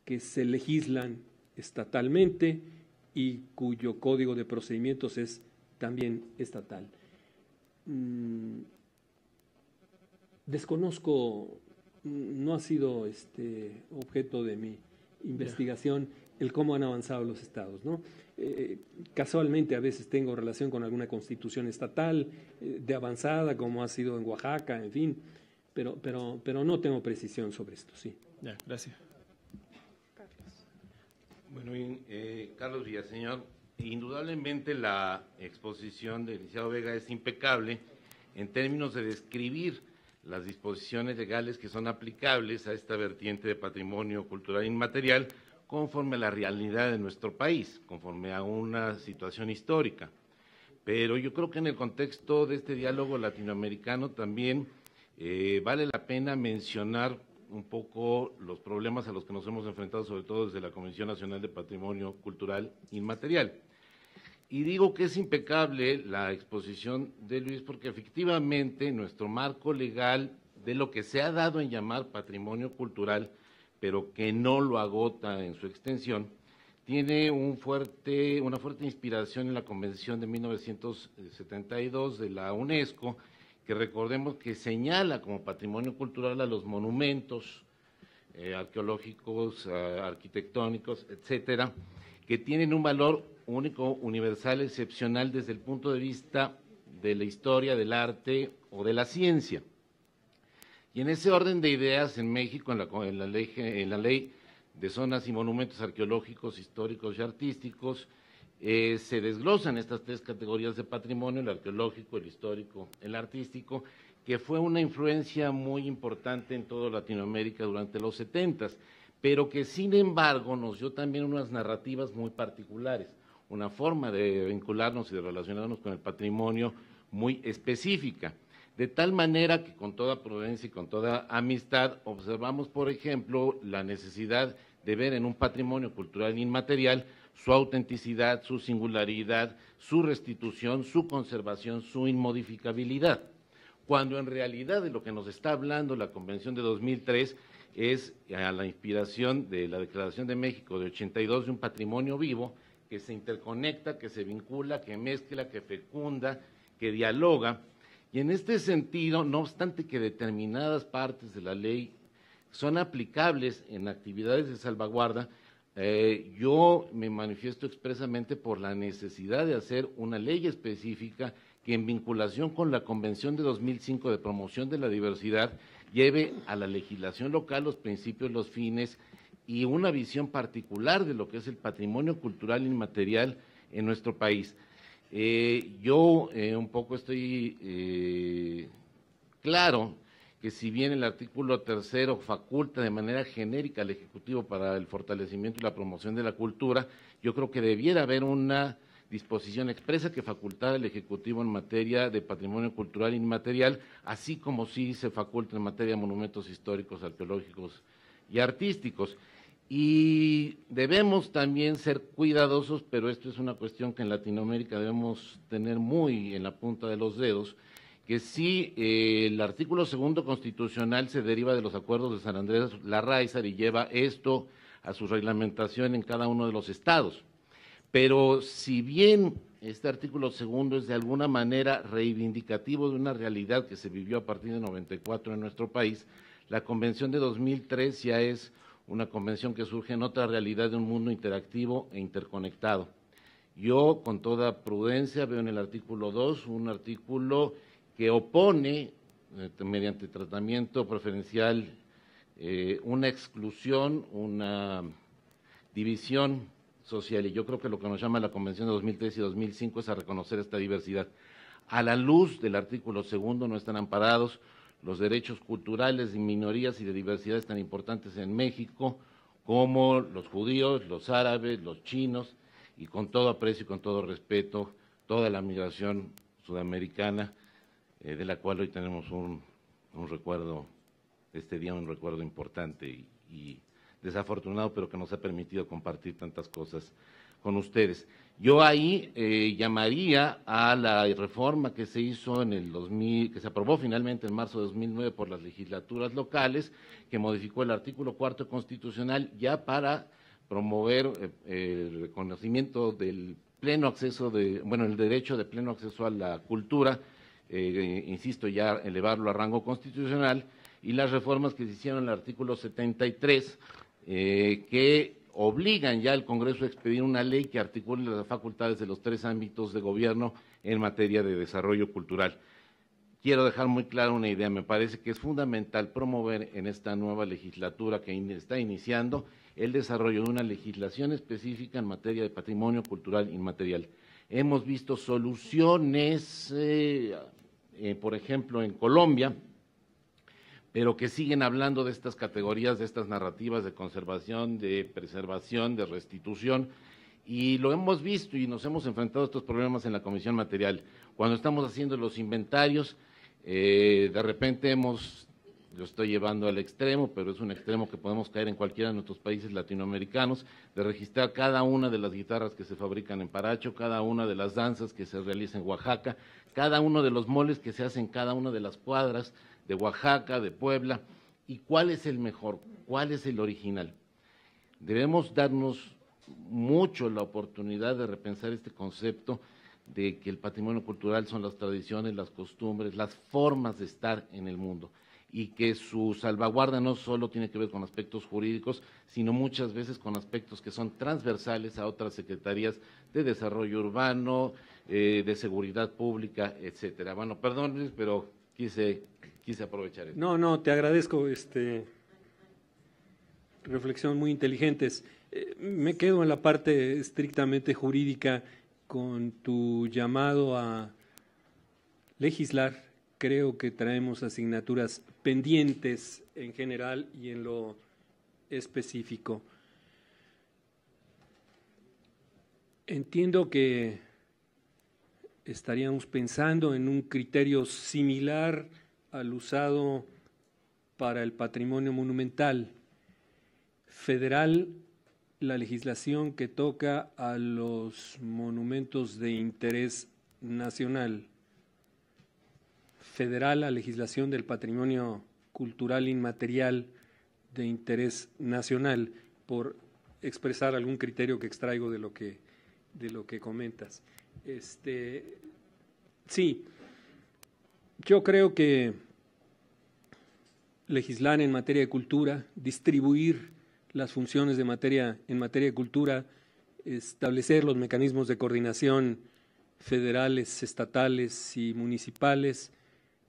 que se legislan estatalmente y cuyo código de procedimientos es también estatal. Desconozco, no ha sido objeto de mi investigación el cómo han avanzado los estados, ¿no? Casualmente a veces tengo relación con alguna constitución estatal de avanzada, como ha sido en Oaxaca, en fin, pero no tengo precisión sobre esto, sí. Ya, gracias. Bueno, Carlos Villaseñor, indudablemente la exposición del licenciado Vega es impecable en términos de describir las disposiciones legales que son aplicables a esta vertiente de patrimonio cultural inmaterial conforme a la realidad de nuestro país, conforme a una situación histórica. Pero yo creo que en el contexto de este diálogo latinoamericano también vale la pena mencionar un poco los problemas a los que nos hemos enfrentado, sobre todo desde la Comisión Nacional de Patrimonio Cultural Inmaterial. Y digo que es impecable la exposición de Luis porque efectivamente nuestro marco legal de lo que se ha dado en llamar patrimonio cultural, pero que no lo agota en su extensión, tiene una fuerte inspiración en la Convención de 1972 de la UNESCO, que recordemos que señala como patrimonio cultural a los monumentos arqueológicos, arquitectónicos, etcétera, que tienen un valor único, universal, excepcional desde el punto de vista de la historia, del arte o de la ciencia. Y en ese orden de ideas, en México, en la ley de zonas y monumentos arqueológicos, históricos y artísticos, se desglosan estas tres categorías de patrimonio: el arqueológico, el histórico, el artístico, que fue una influencia muy importante en toda Latinoamérica durante los 70s, pero que sin embargo nos dio también unas narrativas muy particulares, una forma de vincularnos y de relacionarnos con el patrimonio muy específica. De tal manera que con toda prudencia y con toda amistad observamos, por ejemplo, la necesidad de ver en un patrimonio cultural inmaterial su autenticidad, su singularidad, su restitución, su conservación, su inmodificabilidad, cuando en realidad de lo que nos está hablando la Convención de 2003 es a la inspiración de la Declaración de México de 82 de un patrimonio vivo que se interconecta, que se vincula, que mezcla, que fecunda, que dialoga. Y en este sentido, no obstante que determinadas partes de la ley son aplicables en actividades de salvaguarda, yo me manifiesto expresamente por la necesidad de hacer una ley específica que, en vinculación con la Convención de 2005 de promoción de la diversidad, lleve a la legislación local los principios, los fines y una visión particular de lo que es el patrimonio cultural inmaterial en nuestro país. Yo un poco estoy claro que si bien el artículo 3 faculta de manera genérica al Ejecutivo para el fortalecimiento y la promoción de la cultura, yo creo que debiera haber una disposición expresa que facultara al Ejecutivo en materia de patrimonio cultural inmaterial, así como sí se faculta en materia de monumentos históricos, arqueológicos y artísticos. Y debemos también ser cuidadosos, pero esto es una cuestión que en Latinoamérica debemos tener muy en la punta de los dedos, que sí, el artículo 2 constitucional se deriva de los acuerdos de San Andrés Larráizar y lleva esto a su reglamentación en cada uno de los estados. Pero si bien este artículo 2 es de alguna manera reivindicativo de una realidad que se vivió a partir de 94 en nuestro país, la Convención de 2003 ya es una convención que surge en otra realidad de un mundo interactivo e interconectado. Yo, con toda prudencia, veo en el artículo 2 un artículo que opone, mediante tratamiento preferencial, una exclusión, una división social, y yo creo que lo que nos llama la Convención de 2003 y 2005 es a reconocer esta diversidad. A la luz del artículo 2 no están amparados los derechos culturales de minorías y de diversidades tan importantes en México como los judíos, los árabes, los chinos, y con todo aprecio y con todo respeto, toda la migración sudamericana, de la cual hoy tenemos un recuerdo, este día un recuerdo importante y desafortunado, pero que nos ha permitido compartir tantas cosas con ustedes. Yo ahí llamaría a la reforma que se hizo en el 2000, que se aprobó finalmente en marzo de 2009 por las legislaturas locales, que modificó el artículo 4 constitucional ya para promover el reconocimiento del pleno acceso el derecho de pleno acceso a la cultura, insisto, ya elevarlo a rango constitucional, y las reformas que se hicieron en el artículo 73, que obligan ya al Congreso a expedir una ley que articule las facultades de los 3 ámbitos de gobierno en materia de desarrollo cultural. Quiero dejar muy clara una idea: me parece que es fundamental promover en esta nueva legislatura que está iniciando el desarrollo de una legislación específica en materia de patrimonio cultural inmaterial. Hemos visto soluciones, por ejemplo, en Colombia, pero que siguen hablando de estas categorías, de estas narrativas de conservación, de preservación, de restitución, y lo hemos visto y nos hemos enfrentado a estos problemas en la Comisión Material. Cuando estamos haciendo los inventarios, de repente lo estoy llevando al extremo, pero es un extremo que podemos caer en cualquiera de nuestros países latinoamericanos, de registrar cada una de las guitarras que se fabrican en Paracho, cada una de las danzas que se realizan en Oaxaca, cada uno de los moles que se hacen en cada una de las cuadras de Oaxaca, de Puebla, y cuál es el mejor, cuál es el original. Debemos darnos mucho la oportunidad de repensar este concepto de que el patrimonio cultural son las tradiciones, las costumbres, las formas de estar en el mundo, y que su salvaguarda no solo tiene que ver con aspectos jurídicos, sino muchas veces con aspectos que son transversales a otras secretarías de desarrollo urbano, de seguridad pública, etcétera. Bueno, perdón, Luis, pero quise quise aprovechar esto. No, te agradezco, reflexión muy inteligentes. Me quedo en la parte estrictamente jurídica con tu llamado a legislar. Creo que traemos asignaturas pendientes en general y en lo específico. Entiendo que estaríamos pensando en un criterio similar al usado para el patrimonio monumental. Federal, la legislación que toca a los monumentos de interés nacional. Federal, la legislación del patrimonio cultural inmaterial de interés nacional, por expresar algún criterio que extraigo de lo que comentas. Sí, yo creo que legislar en materia de cultura, distribuir las funciones en materia de cultura, establecer los mecanismos de coordinación federales, estatales y municipales,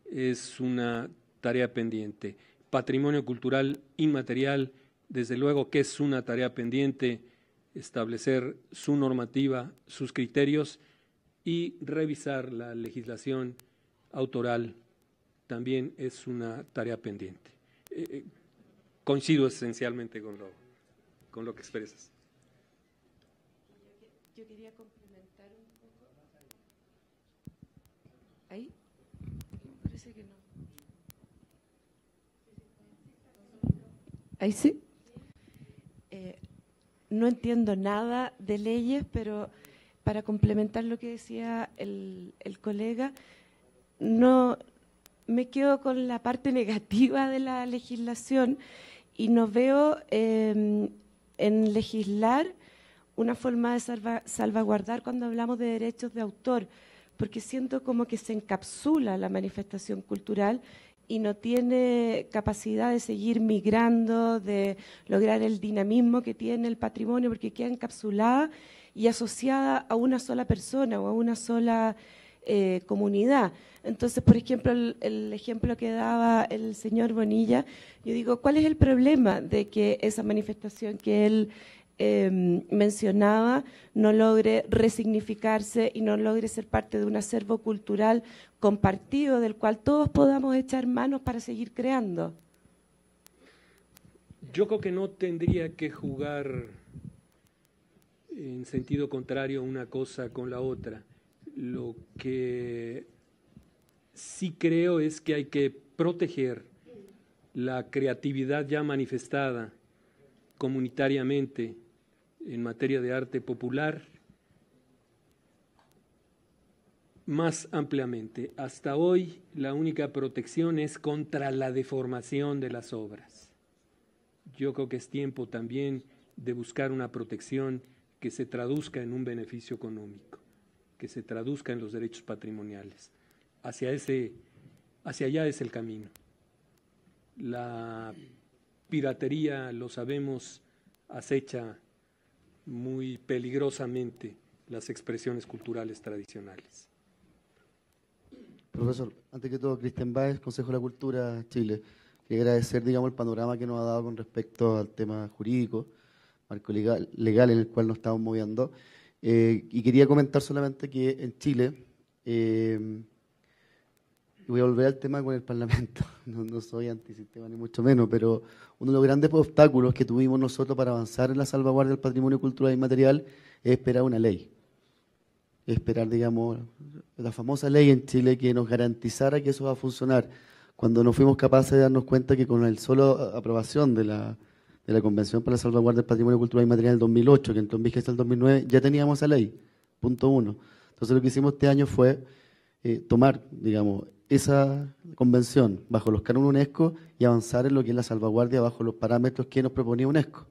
es una tarea pendiente. Patrimonio cultural inmaterial, desde luego que es una tarea pendiente, establecer su normativa, sus criterios y revisar la legislación autoral también es una tarea pendiente. Coincido esencialmente con lo que expresas. Yo quería complementar un poco. ¿Ahí? Parece que no. ¿Ahí sí? No entiendo nada de leyes, pero para complementar lo que decía el colega, no me quedo con la parte negativa de la legislación y no veo en legislar una forma de salvaguardar cuando hablamos de derechos de autor, porque siento como que se encapsula la manifestación cultural y no tiene capacidad de seguir migrando, de lograr el dinamismo que tiene el patrimonio, porque queda encapsulada y asociada a una sola persona o a una sola comunidad. Entonces, por ejemplo, el ejemplo que daba el señor Bonilla, yo digo, ¿cuál es el problema de que esa manifestación que él mencionaba no logre resignificarse y no logre ser parte de un acervo cultural compartido del cual todos podamos echar manos para seguir creando? Yo creo que no tendría que jugar en sentido contrario una cosa con la otra. Lo que sí creo es que hay que proteger la creatividad ya manifestada comunitariamente en materia de arte popular más ampliamente. Hasta hoy la única protección es contra la deformación de las obras. Yo creo que es tiempo también de buscar una protección que se traduzca en un beneficio económico, que se traduzca en los derechos patrimoniales. Hacia allá es el camino. La piratería, lo sabemos, acecha muy peligrosamente las expresiones culturales tradicionales. Profesor, antes que todo, Cristian Báez, Consejo de la Cultura Chile. Quería agradecer, digamos, el panorama que nos ha dado con respecto al tema jurídico, marco legal en el cual nos estamos moviendo. Y quería comentar solamente que en Chile, y voy a volver al tema con el Parlamento, no soy antisistema ni mucho menos, pero uno de los grandes obstáculos que tuvimos nosotros para avanzar en la salvaguardia del patrimonio cultural inmaterial es esperar una ley. Esperar, digamos, la famosa ley en Chile que nos garantizara que eso va a funcionar. Cuando nos fuimos capaces de darnos cuenta que con la sola aprobación de la Convención para la Salvaguardia del Patrimonio Cultural Inmaterial del 2008, que entró en vigencia el 2009, ya teníamos esa ley, punto 1. Entonces lo que hicimos este año fue tomar, digamos, esa convención bajo los cánones UNESCO y avanzar en lo que es la salvaguardia bajo los parámetros que nos proponía UNESCO,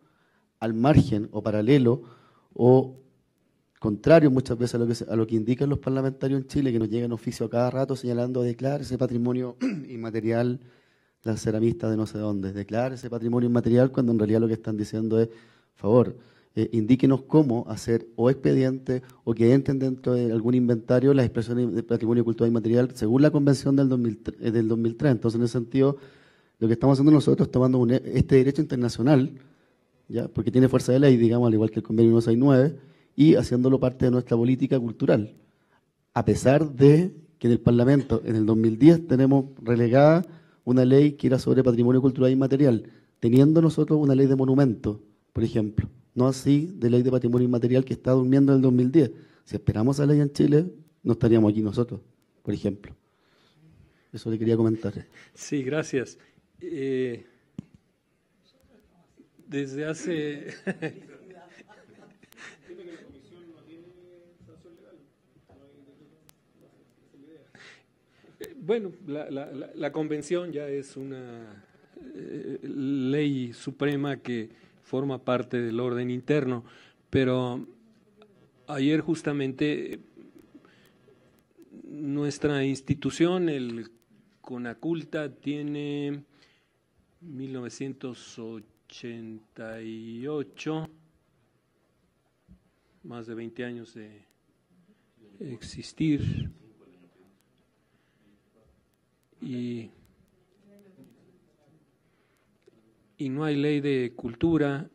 al margen o paralelo o contrario muchas veces a lo que indican los parlamentarios en Chile, que nos llegan oficio a cada rato señalando declarar ese patrimonio inmaterial, las ceramistas de no sé dónde, declarar ese patrimonio inmaterial, cuando en realidad lo que están diciendo es, por favor, indíquenos cómo hacer o expedientes o que entren dentro de algún inventario las expresiones de patrimonio cultural inmaterial según la convención del 2003. Entonces, en ese sentido, lo que estamos haciendo nosotros es tomando este derecho internacional, ¿ya? Porque tiene fuerza de ley, digamos, al igual que el convenio 169, y haciéndolo parte de nuestra política cultural. A pesar de que en el Parlamento, en el 2010, tenemos relegada una ley que era sobre patrimonio cultural inmaterial, teniendo nosotros una ley de monumentos, por ejemplo. No así de ley de patrimonio inmaterial que está durmiendo en el 2010. Si esperamos a la ley en Chile, no estaríamos aquí nosotros, por ejemplo. Eso le quería comentar. Sí, gracias. Desde hace... Bueno, la convención ya es una ley suprema que forma parte del orden interno, pero ayer justamente nuestra institución, el CONACULTA, tiene 1988, más de 20 años de existir. Y no hay ley de cultura,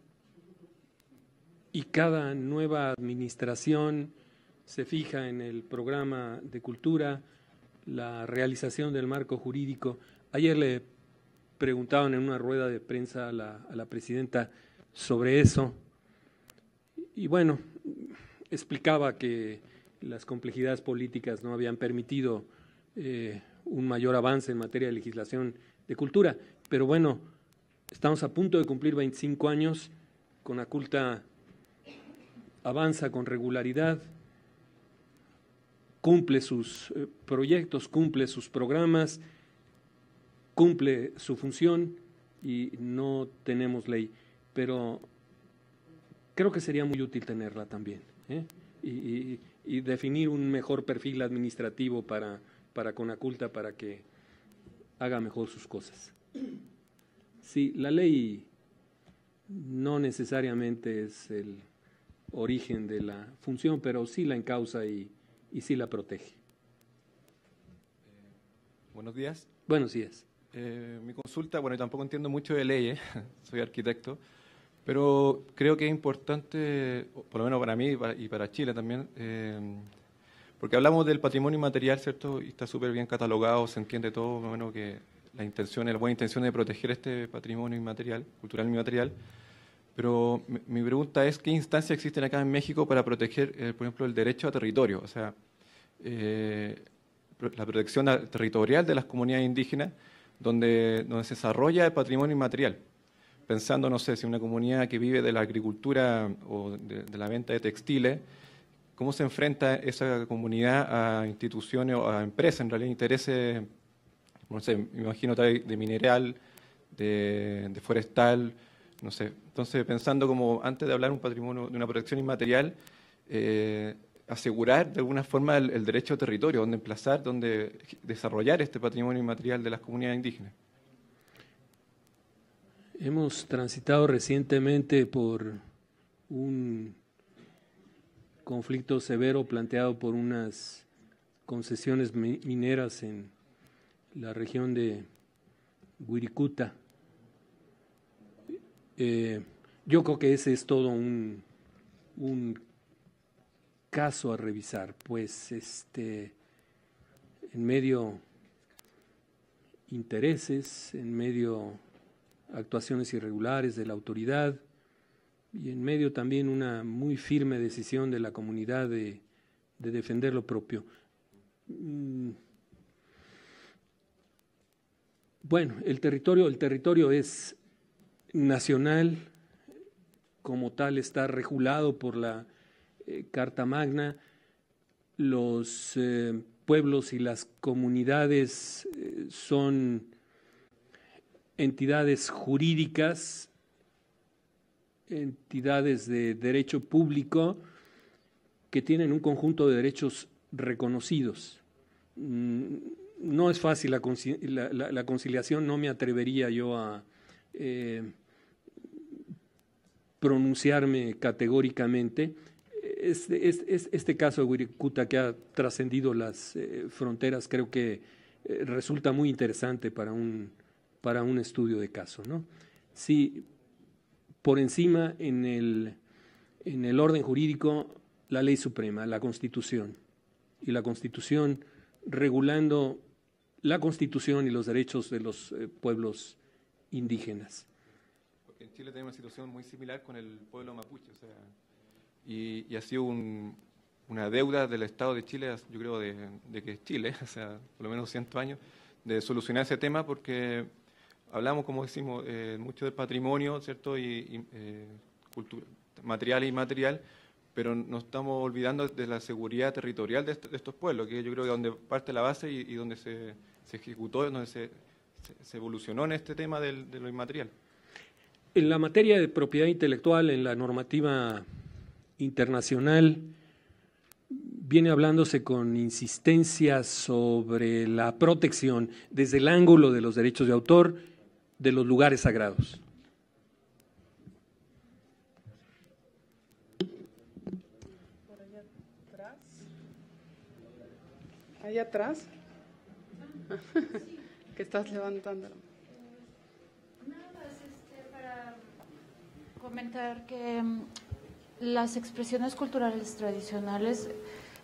y cada nueva administración se fija en el programa de cultura, la realización del marco jurídico. Ayer le preguntaban en una rueda de prensa a la presidenta sobre eso, y bueno, explicaba que las complejidades políticas no habían permitido un mayor avance en materia de legislación de cultura, pero bueno, estamos a punto de cumplir 25 años, CONACULTA avanza con regularidad, cumple sus proyectos, cumple sus programas, cumple su función y no tenemos ley, pero creo que sería muy útil tenerla también, y definir un mejor perfil administrativo para CONACULTA para que haga mejor sus cosas. Sí, la ley no necesariamente es el origen de la función, pero sí la encausa y sí la protege. Buenos días. Buenos días. Mi consulta, bueno, yo tampoco entiendo mucho de leyes, soy arquitecto, pero creo que es importante, por lo menos para mí y para Chile también, porque hablamos del patrimonio inmaterial, ¿cierto? Y está súper bien catalogado, se entiende todo, más o menos que la buena intención de proteger este patrimonio inmaterial, cultural inmaterial. Pero mi pregunta es, ¿qué instancias existen acá en México para proteger, por ejemplo, el derecho a territorio? O sea, la protección territorial de las comunidades indígenas, donde se desarrolla el patrimonio inmaterial. Pensando, no sé, si una comunidad que vive de la agricultura o de la venta de textiles, ¿cómo se enfrenta esa comunidad a instituciones o a empresas, en realidad, intereses, no sé, me imagino de mineral, de forestal, no sé? Entonces, pensando como, antes de hablar de un patrimonio, de una protección inmaterial, asegurar de alguna forma el derecho a territorio, donde emplazar, donde desarrollar este patrimonio inmaterial de las comunidades indígenas. Hemos transitado recientemente por un conflicto severo planteado por unas concesiones mineras en la región de Wirikuta. Yo creo que ese es todo un caso a revisar, pues en medio intereses, en medio actuaciones irregulares de la autoridad y en medio también una muy firme decisión de la comunidad de defender lo propio. Bueno, el territorio es nacional, como tal está regulado por la Carta Magna. Los pueblos y las comunidades son entidades jurídicas, entidades de derecho público que tienen un conjunto de derechos reconocidos. No es fácil la conciliación, no me atrevería yo a pronunciarme categóricamente. Este caso de Wirikuta, que ha trascendido las fronteras, creo que resulta muy interesante para un estudio de caso, ¿no? Sí, por encima en el orden jurídico, la ley suprema, la Constitución, y la Constitución regulando la Constitución y los derechos de los pueblos indígenas. Porque en Chile tenemos una situación muy similar con el pueblo mapuche, o sea, y ha sido una deuda del Estado de Chile, yo creo, de que es Chile, o sea, por lo menos 100 años, de solucionar ese tema, porque hablamos, como decimos, mucho del patrimonio, ¿cierto?, y cultura, material e inmaterial, pero nos estamos olvidando de la seguridad territorial de estos pueblos, que yo creo que es donde parte la base y donde se ejecutó, donde se evolucionó en este tema de lo inmaterial. En la materia de propiedad intelectual, en la normativa internacional, viene hablándose con insistencia sobre la protección desde el ángulo de los derechos de autor de los lugares sagrados. Por allá atrás. Allá atrás. Que estás levantando. Nada más para comentar que las expresiones culturales tradicionales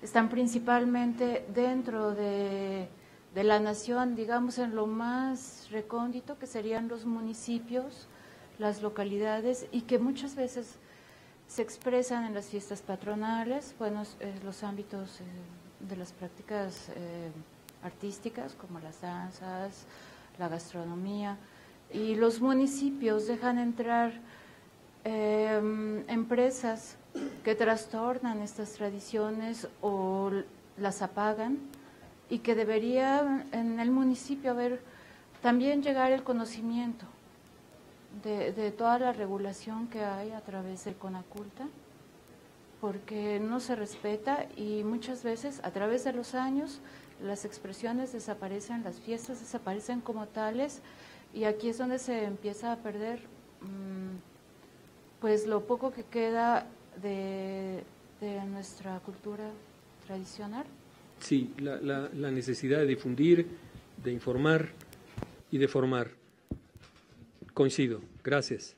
están principalmente dentro de la nación, digamos en lo más recóndito, que serían los municipios, las localidades, y que muchas veces se expresan en las fiestas patronales, bueno, los ámbitos de las prácticas artísticas, como las danzas, la gastronomía, y los municipios dejan entrar empresas que trastornan estas tradiciones o las apagan, y que debería en el municipio haber también llegar el conocimiento de toda la regulación que hay a través del CONACULTA, porque no se respeta y muchas veces a través de los años las expresiones desaparecen, las fiestas desaparecen como tales, y aquí es donde se empieza a perder pues lo poco que queda de nuestra cultura tradicional. Sí, la necesidad de difundir, de informar y de formar. Coincido. Gracias.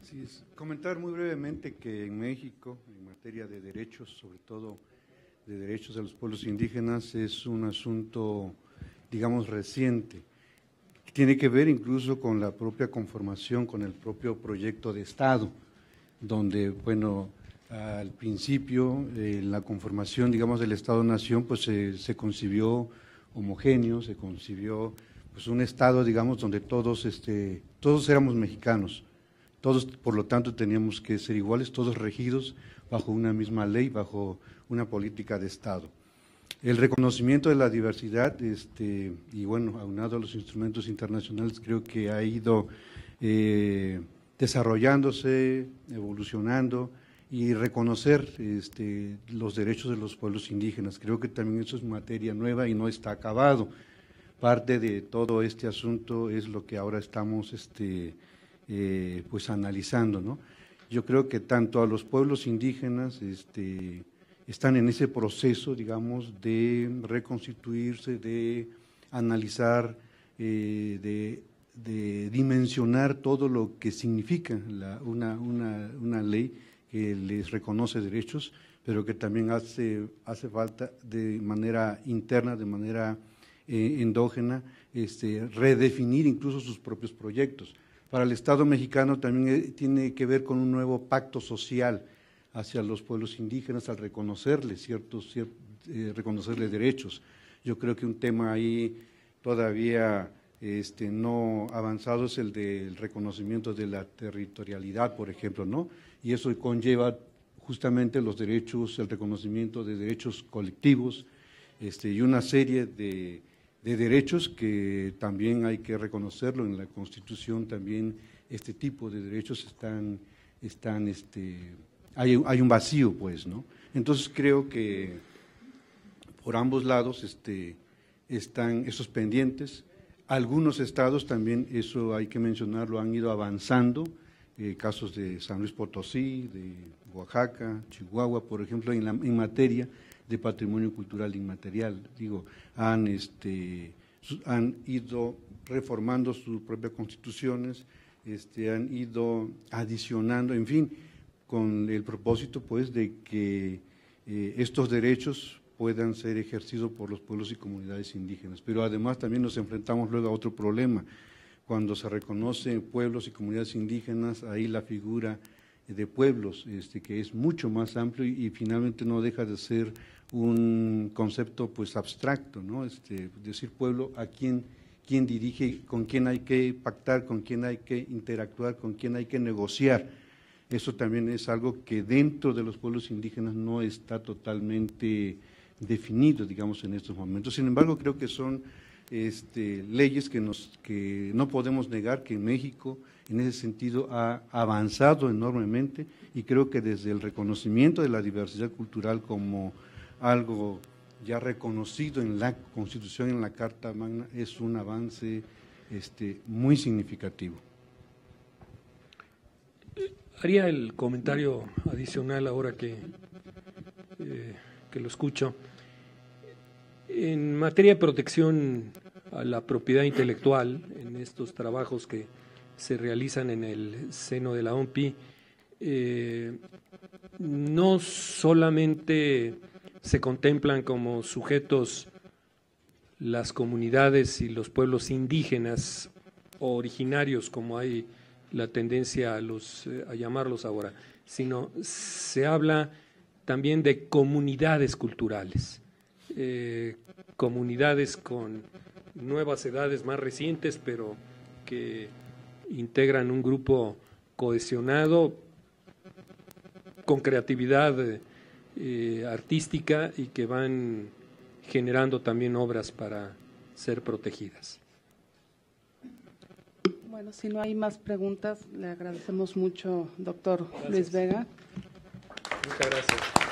Sí, comentar muy brevemente que en México, en materia de derechos, sobre todo de derechos de los pueblos indígenas, es un asunto, digamos, reciente. Tiene que ver incluso con la propia conformación, con el propio proyecto de Estado, donde, bueno, al principio, la conformación, digamos, del Estado-Nación, pues se concibió homogéneo, se concibió pues un Estado, digamos, donde todos éramos mexicanos, todos, por lo tanto, teníamos que ser iguales, todos regidos bajo una misma ley, bajo una política de Estado. El reconocimiento de la diversidad, y bueno, aunado a los instrumentos internacionales, creo que ha ido desarrollándose, evolucionando, y reconocer los derechos de los pueblos indígenas. Creo que también eso es materia nueva y no está acabado. Parte de todo este asunto es lo que ahora estamos pues analizando, ¿no? Yo creo que tanto a los pueblos indígenas están en ese proceso, digamos, de reconstituirse, de analizar, de dimensionar todo lo que significa una ley que les reconoce derechos, pero que también hace falta de manera interna, de manera endógena, redefinir incluso sus propios proyectos. Para el Estado mexicano también tiene que ver con un nuevo pacto social hacia los pueblos indígenas al reconocerles reconocerles derechos. Yo creo que un tema ahí todavía no avanzado es el del reconocimiento de la territorialidad, por ejemplo, ¿no? Y eso conlleva justamente los derechos, el reconocimiento de derechos colectivos, y una serie de derechos que también hay que reconocerlo en la Constitución. También este tipo de derechos hay un vacío, pues, ¿no? Entonces creo que por ambos lados están esos pendientes. Algunos estados también, eso hay que mencionarlo, han ido avanzando casos de San Luis Potosí, de Oaxaca, Chihuahua, por ejemplo, en materia de patrimonio cultural inmaterial. Digo, han ido reformando sus propias constituciones, han ido adicionando, en fin, con el propósito pues de que estos derechos puedan ser ejercidos por los pueblos y comunidades indígenas. Pero además también nos enfrentamos luego a otro problema. Cuando se reconocen pueblos y comunidades indígenas, ahí la figura de pueblos, que es mucho más amplio y finalmente no deja de ser un concepto pues abstracto, ¿no? Decir pueblo, a quién dirige, con quién hay que pactar, con quién hay que interactuar, con quién hay que negociar. Eso también es algo que dentro de los pueblos indígenas no está totalmente definido, digamos, en estos momentos. Sin embargo, creo que son leyes que no podemos negar que México en ese sentido ha avanzado enormemente, y creo que desde el reconocimiento de la diversidad cultural como algo ya reconocido en la Constitución, en la Carta Magna, es un avance muy significativo. Haría el comentario adicional ahora que lo escucho. En materia de protección a la propiedad intelectual, en estos trabajos que se realizan en el seno de la OMPI, no solamente se contemplan como sujetos las comunidades y los pueblos indígenas o originarios, como hay la tendencia a llamarlos ahora, sino se habla también de comunidades culturales, comunidades con nuevas edades más recientes, pero que integran un grupo cohesionado con creatividad artística y que van generando también obras para ser protegidas. Bueno, si no hay más preguntas, le agradecemos mucho, doctor Luis Vega. Muchas gracias.